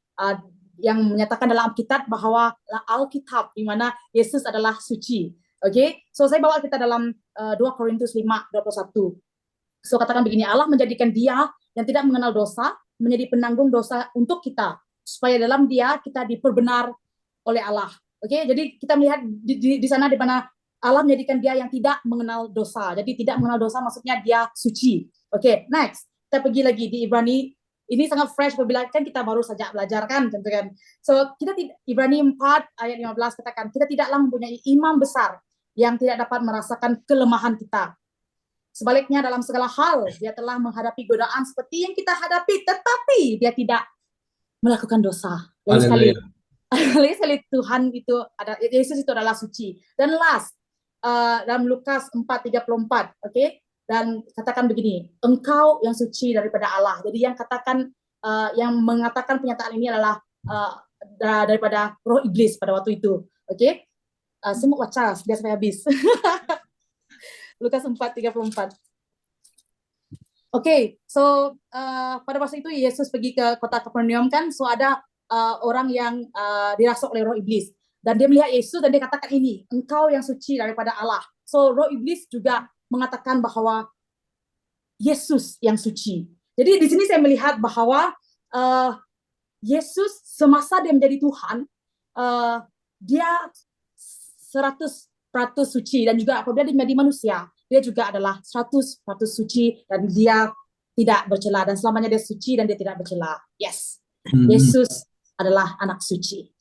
yang menyatakan dalam Alkitab bahwa Alkitab di mana Yesus adalah suci. Oke, so saya bawa kita dalam 2 Korintus 5:21. So katakan begini, Allah menjadikan dia yang tidak mengenal dosa menjadi penanggung dosa untuk kita, supaya dalam dia kita diperbenar oleh Allah. Oke, jadi kita melihat di sana di mana Allah menjadikan dia yang tidak mengenal dosa. Jadi tidak mengenal dosa maksudnya dia suci. Oke, next. Kita pergi lagi di Ibrani. Ini sangat fresh apabila kan kita baru saja belajar kan, tentu kan. So kita Ibrani 4 ayat 15 katakan, kita tidaklah mempunyai imam besar yang tidak dapat merasakan kelemahan kita. Sebaliknya dalam segala hal dia telah menghadapi godaan seperti yang kita hadapi, tetapi dia tidak melakukan dosa. Lain sekali Tuhan itu ada, Yesus itu adalah suci. Dan last dalam Lukas 4:34, oke? Dan katakan begini, engkau yang suci daripada Allah. Jadi yang katakan yang mengatakan pernyataan ini adalah daripada roh iblis pada waktu itu, oke? Semua baca biar sampai habis. Lukas 4:34. Oke, so pada masa itu Yesus pergi ke kota Kapernaum kan, so ada orang yang dirasuk oleh roh iblis, dan dia melihat Yesus dan dia katakan ini, engkau yang suci daripada Allah. So roh iblis juga mengatakan bahwa Yesus yang suci. Jadi di sini saya melihat bahwa Yesus semasa dia menjadi Tuhan, dia 100% suci, dan juga apabila dia menjadi manusia, dia juga adalah 100% suci, dan dia tidak bercela, dan selamanya dia suci dan dia tidak bercela. Yes, Yesus adalah anak suci.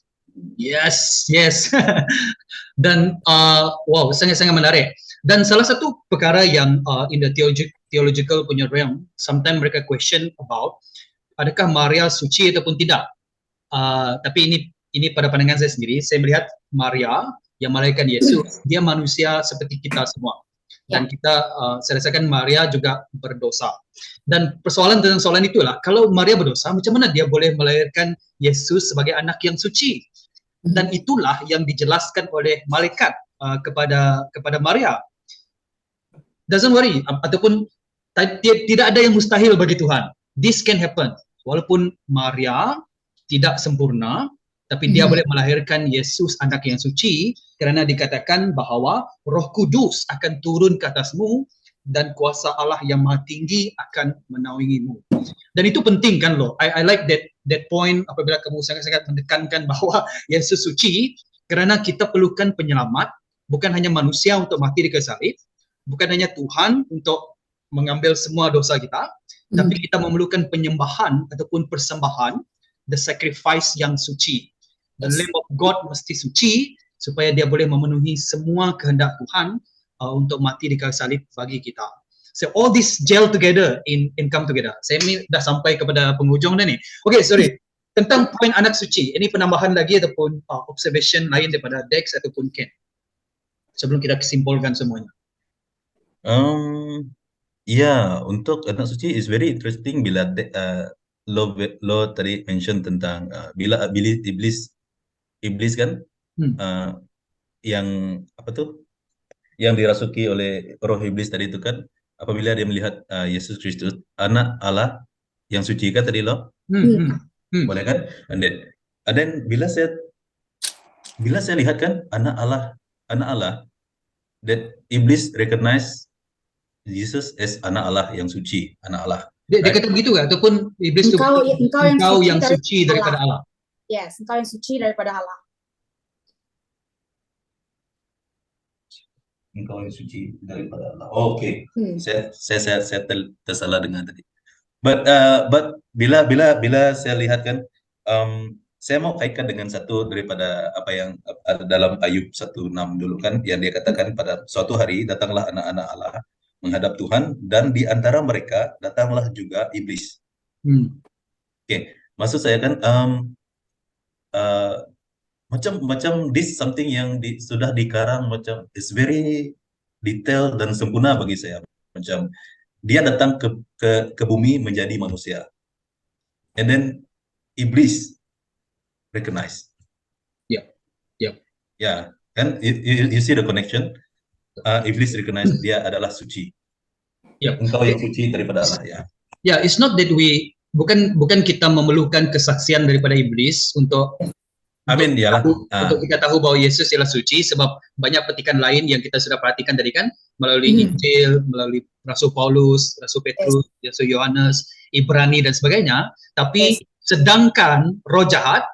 Yes. Dan wow, sangat-sangat menarik. Dan salah satu perkara yang in the theological punya realm, sometimes mereka question about adakah Maria suci ataupun tidak. Tapi ini pada pandangan saya sendiri, saya melihat Maria yang melahirkan Yesus, dia manusia seperti kita semua. Dan kita saya rasakan Maria juga berdosa. Dan persoalan tentang soalan itulah, kalau Maria berdosa, macam mana dia boleh melahirkan Yesus sebagai anak yang suci? Dan itulah yang dijelaskan oleh malaikat kepada Maria. Doesn't worry, ataupun tidak ada yang mustahil bagi Tuhan. This can happen. Walaupun Maria tidak sempurna, tapi dia boleh melahirkan Yesus anak yang suci, kerana dikatakan bahawa Roh Kudus akan turun ke atasmu dan kuasa Allah yang maha tinggi akan menaungimu. Dan itu penting kan loh. I like that point apabila kamu sangat-sangat menekankan bahawa Yesus suci, kerana kita perlukan penyelamat, bukan hanya manusia untuk mati di kayu salib, bukan hanya Tuhan untuk mengambil semua dosa kita, tapi kita memerlukan penyembahan ataupun persembahan, the sacrifice yang suci. The Lamb of God mesti suci supaya dia boleh memenuhi semua kehendak Tuhan untuk mati di kayu salib bagi kita. So all this gel together in come together. Saya ni dah sampai kepada penghujung dah ni. Okay, sorry. Tentang poin anak suci, ini penambahan lagi ataupun observation lain daripada Dex ataupun Ken? Sebelum kita kesimpulkan semuanya. Ya, untuk anak suci is very interesting bila lo tadi mention tentang bila iblis kan yang apa tuh yang dirasuki oleh roh iblis tadi itu kan, apabila dia melihat Yesus Kristus anak Allah yang suci kan tadi lo boleh kan, and then bila saya lihat kan anak Allah, that iblis recognize Jesus as anak Allah yang suci, anak Allah. Dia kata begitu nggak? Ataupun iblis itu engkau yang suci suci daripada Allah. Yes, engkau yang suci daripada Allah. Engkau yang suci daripada Allah. Oh, oke. Hmm. Saya tersalah dengan tadi. But bila saya lihat kan, saya mau kaitkan dengan satu daripada apa yang ada dalam Ayub 1:6 dulu kan, yang dia katakan pada suatu hari datanglah anak-anak Allah menghadap Tuhan dan di antara mereka datanglah juga iblis. Oke, maksud saya kan macam this something yang sudah dikarang, macam it's very detail dan sempurna bagi saya. Macam dia datang ke bumi menjadi manusia, and then iblis recognize. Ya, kan you see the connection. Iblis recognize dia adalah suci. Engkau yang suci daripada Allah, ya. Ya, it's not that bukan kita memerlukan kesaksian daripada iblis untuk Amin, dialah. Untuk kita tahu bahwa Yesus ialah suci, sebab banyak petikan lain yang kita sudah perhatikan tadi kan, melalui Injil, melalui Rasul Paulus, Rasul Petrus, Rasul Yohanes, Ibrani dan sebagainya. Tapi sedangkan roh jahat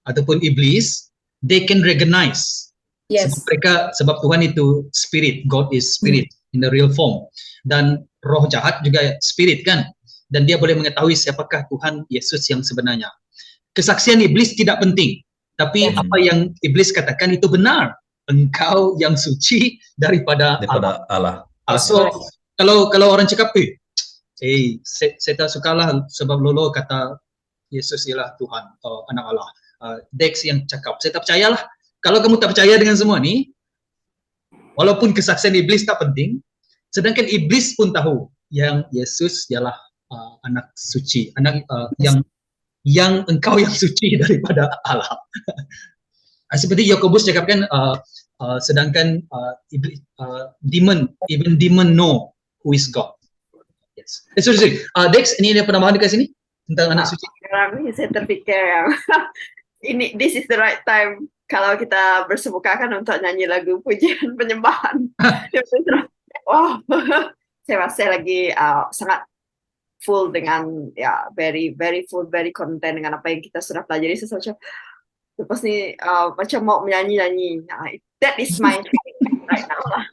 ataupun iblis, they can recognize. Sebab Tuhan itu spirit, God is spirit in the real form. Dan roh jahat juga spirit kan, dan dia boleh mengetahui siapakah Tuhan Yesus yang sebenarnya. Kesaksian iblis tidak penting, tapi apa yang iblis katakan itu benar. Engkau yang suci daripada Allah. So kalau orang cakap, saya tak sukalah sebab Lolo kata Yesus ialah Tuhan, anak Allah. Dex yang cakap, saya tak percayalah. Kalau kamu tak percaya dengan semua ni, walaupun kesaksian iblis tak penting, sedangkan iblis pun tahu yang Yesus ialah anak suci, anak yang engkau yang suci daripada Allah. Seperti Yakobus cakapkan, sedangkan demon know who is God. Yes. Sorry. Dex, ini ada penambahan dekat sini tentang anak suci? Sekarang saya terfikir yang this is the right time kalau kita bersemukakan untuk nyanyi lagu pujian penyembahan. Wow, saya lagi sangat full dengan very full, very content dengan apa yang kita sudah pelajari. Saya lepas ni macam mau menyanyi. That is my right now lah.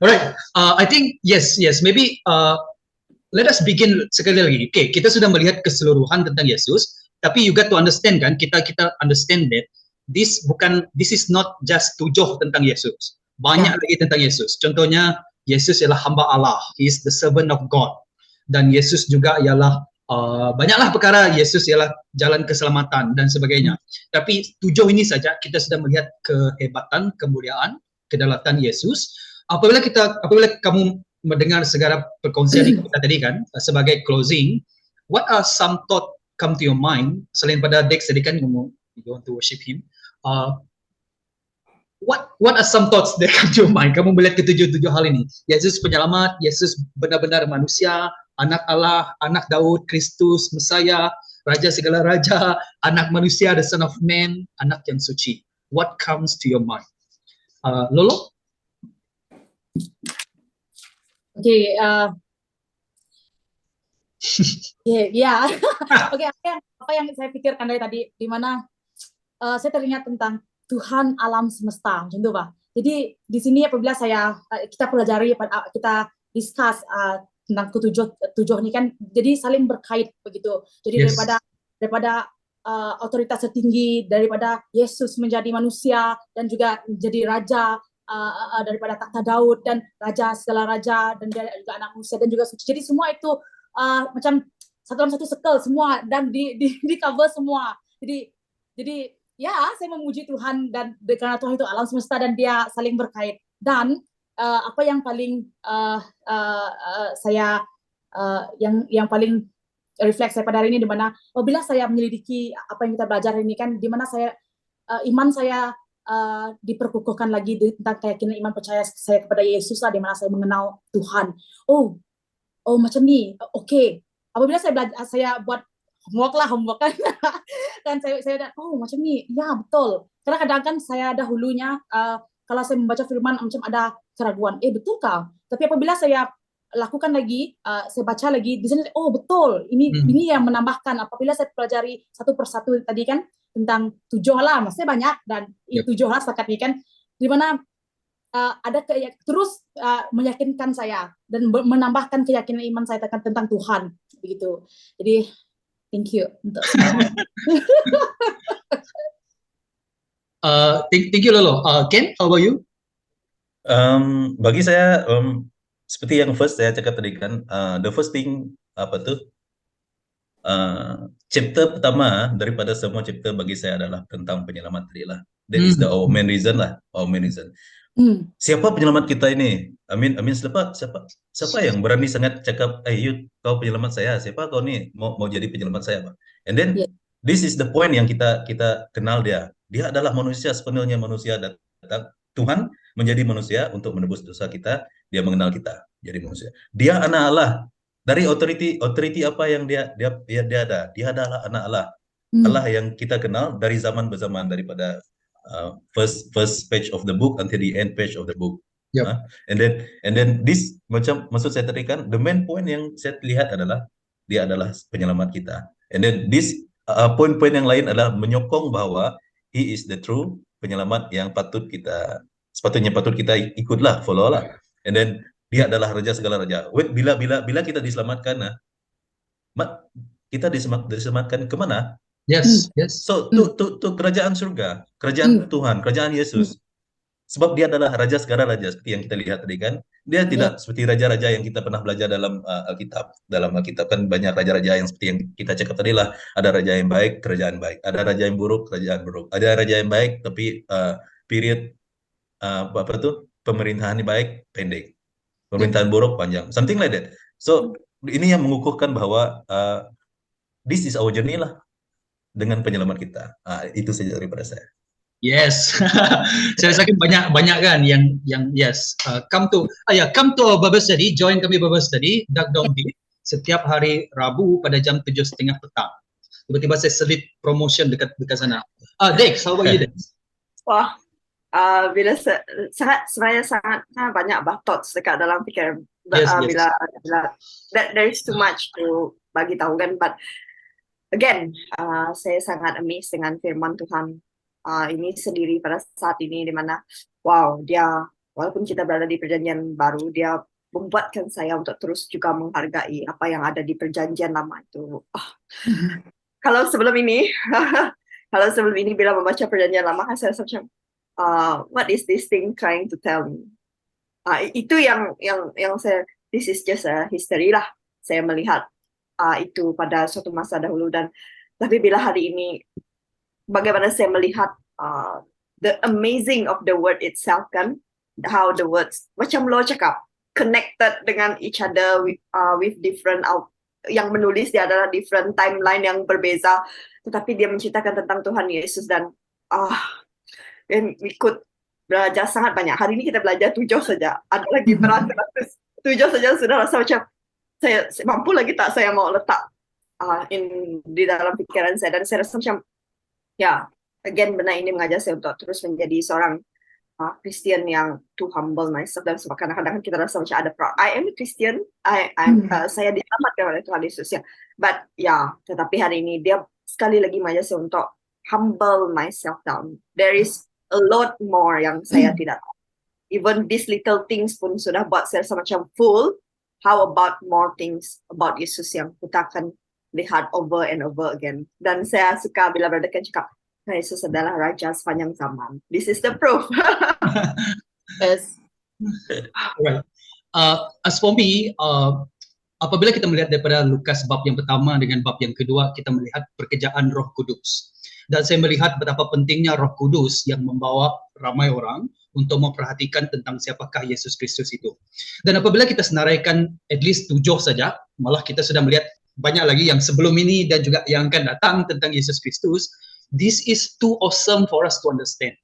Alright, I think yes. Maybe let us begin sekali lagi. Okay, kita sudah melihat keseluruhan tentang Yesus, tapi you got to understand kan, kita understand that this is not just tujuh tentang Yesus. Banyak lagi tentang Yesus. Contohnya, Yesus ialah hamba Allah. He is the servant of God. Dan Yesus juga ialah banyaklah perkara. Yesus ialah jalan keselamatan dan sebagainya. Tapi tujuh ini saja kita sudah melihat kehebatan, kemuliaan, kedaulatan Yesus. Apabila kamu mendengar segala perkongsian kita tadi kan, sebagai closing, what are some thought come to your mind selain pada Dex tadi kan you want to worship him? What are some thoughts that come to your mind? Kamu melihat ketujuh hal ini. Yesus penyelamat, Yesus benar-benar manusia, anak Allah, anak Daud, Kristus, Mesaya, Raja segala raja, anak manusia, the Son of Man, anak yang suci. What comes to your mind? Lolo? Okay, Oke, apa yang saya pikirkan dari tadi, di mana saya teringat tentang Tuhan alam semesta, macam tu Pak. Jadi di sini apabila kita pelajari, kita discuss tentang ketujuh ini kan, jadi saling berkait begitu. Jadi daripada otoritas tertinggi, daripada Yesus menjadi manusia dan juga menjadi raja, daripada takhta Daud dan raja segala raja, dan dia juga anak manusia dan juga suci. Jadi semua itu macam satu dalam satu circle semua, dan di cover semua. Jadi ya, saya memuji Tuhan, dan karena Tuhan itu alam semesta dan dia saling berkait. Dan apa yang paling yang paling refleks saya pada hari ini, di mana apabila saya menyelidiki apa yang kita belajar ini kan, di mana iman saya diperkukuhkan lagi tentang keyakinan iman percaya saya kepada Yesus lah, di mana saya mengenal Tuhan. Oh macam ni, okay. Apabila saya buat homework kan, dan saya dah, macam ni, ya betul. Karena kadang-kadang saya dahulunya kalau saya membaca firman macam ada keraguan, betulkah? Tapi apabila saya lakukan lagi, saya baca lagi di sini, oh betul, ini yang menambahkan apabila saya pelajari satu persatu tadi kan tentang 7 hal, maksudnya banyak dan 7 hal setakat ini kan, di mana ada terus meyakinkan saya dan menambahkan keyakinan iman saya tentang Tuhan begitu. Jadi thank you untuk semua. Thank you Lolo. Ken, how about you? Bagi saya seperti yang first saya cakap tadi kan, the first thing chapter pertama daripada semua chapter bagi saya adalah tentang penyelamat tadi lah. That is our main reason lah, our main reason. Siapa penyelamat kita ini? Amin siapa yang berani sangat cakap, you kau penyelamat saya, siapa kau nih mau jadi penyelamat saya, Pak? And then this is the point yang kita kenal dia. Dia adalah manusia, sepenuhnya manusia datang. Tuhan menjadi manusia untuk menebus dosa kita, dia mengenal kita jadi manusia. Dia anak Allah. Dari authority apa yang dia ada. Dia adalah anak Allah. Allah yang kita kenal dari zaman berzaman, daripada first page of the book until the end page of the book. And then this, macam maksud saya tadi kan, the main point yang saya lihat adalah dia adalah penyelamat kita. And then this poin-poin yang lain adalah menyokong bahwa he is the true penyelamat yang sepatutnya kita ikutlah, follow lah. And then dia adalah raja segala raja. Bila kita diselamatkan, kita diselamatkan kemana? Yes. So to kerajaan surga, kerajaan Tuhan, kerajaan Yesus. Sebab dia adalah raja segala raja, seperti yang kita lihat tadi kan. Dia tidak seperti raja-raja yang kita pernah belajar dalam Alkitab. Dalam Alkitab kan banyak raja-raja yang seperti yang kita cakap tadi lah. Ada raja yang baik, kerajaan baik. Ada raja yang buruk, kerajaan buruk. Ada raja yang baik, tapi period pemerintahan ini baik, pendek. Pemerintahan buruk, panjang. Something like that. So ini yang mengukuhkan bahwa this is our journey lah dengan penyelamat kita. Itu saja daripada saya. Yes, saya rasakan banyak kan yang yes. Come to our Bible study, join kami Bible study, Dark Dawn Deep, setiap hari Rabu pada jam 7:30 petang. Tiba-tiba saya selit promotion dekat sana. Dex, how about you, Dex? Wah, bila sebenarnya sangat banyak thoughts dekat dalam fikiran. Bila there is too much to bagi tahu kan, but again, saya sangat amazed dengan firman Tuhan ini sendiri pada saat ini, di mana dia, walaupun kita berada di perjanjian baru, dia membuatkan saya untuk terus juga menghargai apa yang ada di perjanjian lama itu. Kalau sebelum ini bila membaca perjanjian lama, saya rasa macam what is this thing trying to tell me? Itu yang saya, this is just a history lah. Saya melihat itu pada suatu masa dahulu, dan tapi bila hari ini bagaimana saya melihat the amazing of the word itself kan, how the words macam lo cakap connected dengan each other with different yang menulis dia adalah different timeline yang berbeza, tetapi dia menceritakan tentang Tuhan Yesus, dan ikut belajar sangat banyak. Hari ini kita belajar 7 saja, ada lagi beratus 7 saja sudah rasa macam saya mampu lagi tak saya mau letak di dalam pikiran saya, dan saya rasa macam again benar ini mengajar saya untuk terus menjadi seorang Christian yang to humble myself, dan sebab kadang-kadang kita rasa macam ada I am a Christian, saya diselamatkan oleh Tuhan Yesus ya, but tetapi hari ini dia sekali lagi mengajar saya untuk humble myself down. There is a lot more yang saya tidak tahu. Even these little things pun sudah buat saya rasa macam full. How about more things about Yesus yang kita akan lihat over and over again. Dan saya suka bila Brother Ken cakap, Yesus adalah Raja sepanjang zaman. This is the proof. Yes. Right. As for me, apabila kita melihat daripada Lukas bab yang pertama dengan bab yang kedua, kita melihat pekerjaan Roh Kudus. Dan saya melihat betapa pentingnya Roh Kudus yang membawa ramai orang untuk memperhatikan tentang siapakah Yesus Kristus itu. Dan apabila kita senaraikan at least 7 saja, malah kita sudah melihat banyak lagi yang sebelum ini dan juga yang akan datang tentang Yesus Kristus. This is too awesome for us to understand.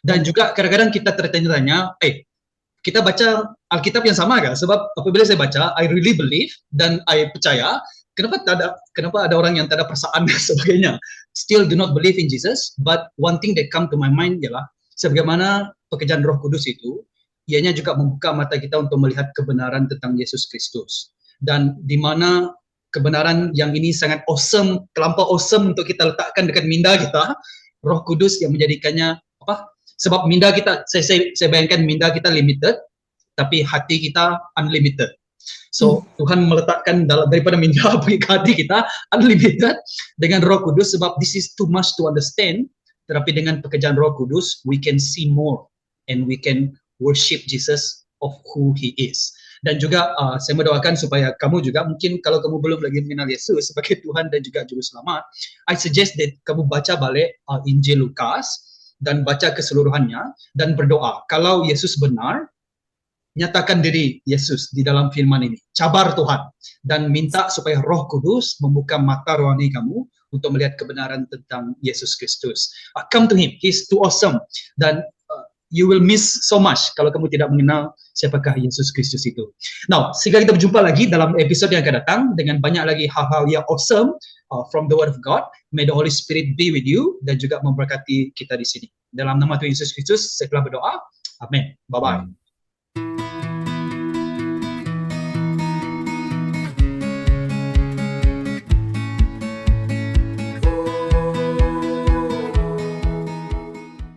Dan juga kadang-kadang kita tertanya-tanya, kita baca Alkitab yang sama kan? Sebab apabila saya baca, I really believe dan I percaya, kenapa ada orang yang tak ada perasaan dan sebagainya. Still do not believe in Jesus, but one thing that come to my mind ialah sebagaimana pekerjaan Roh Kudus itu ianya juga membuka mata kita untuk melihat kebenaran tentang Yesus Kristus. Dan di mana kebenaran yang ini sangat awesome, terlampau awesome untuk kita letakkan dekat minda kita, Roh Kudus yang menjadikannya apa? Sebab minda kita, saya bayangkan minda kita limited, tapi hati kita unlimited. So Tuhan meletakkan daripada minda pergi ke hati kita unlimited dengan Roh Kudus, sebab this is too much to understand. Tetapi dengan pekerjaan Roh Kudus, we can see more and we can worship Jesus of who He is. Dan juga saya mendoakan supaya kamu juga, mungkin kalau kamu belum lagi mengenal Yesus sebagai Tuhan dan juga Juru Selamat, I suggest that kamu baca balik Injil Lukas dan baca keseluruhannya dan berdoa. Kalau Yesus benar, nyatakan diri Yesus di dalam firman ini. Cabar Tuhan dan minta supaya Roh Kudus membuka mata rohani kamu untuk melihat kebenaran tentang Yesus Kristus. Come to Him, He's too awesome. Dan you will miss so much kalau kamu tidak mengenal siapakah Yesus Kristus itu. Now, sehingga kita berjumpa lagi dalam episode yang akan datang dengan banyak lagi hal-hal yang awesome from the Word of God. May the Holy Spirit be with you dan juga memberkati kita di sini. Dalam nama Tuhan Yesus Kristus, saya telah berdoa. Amin. Bye-bye.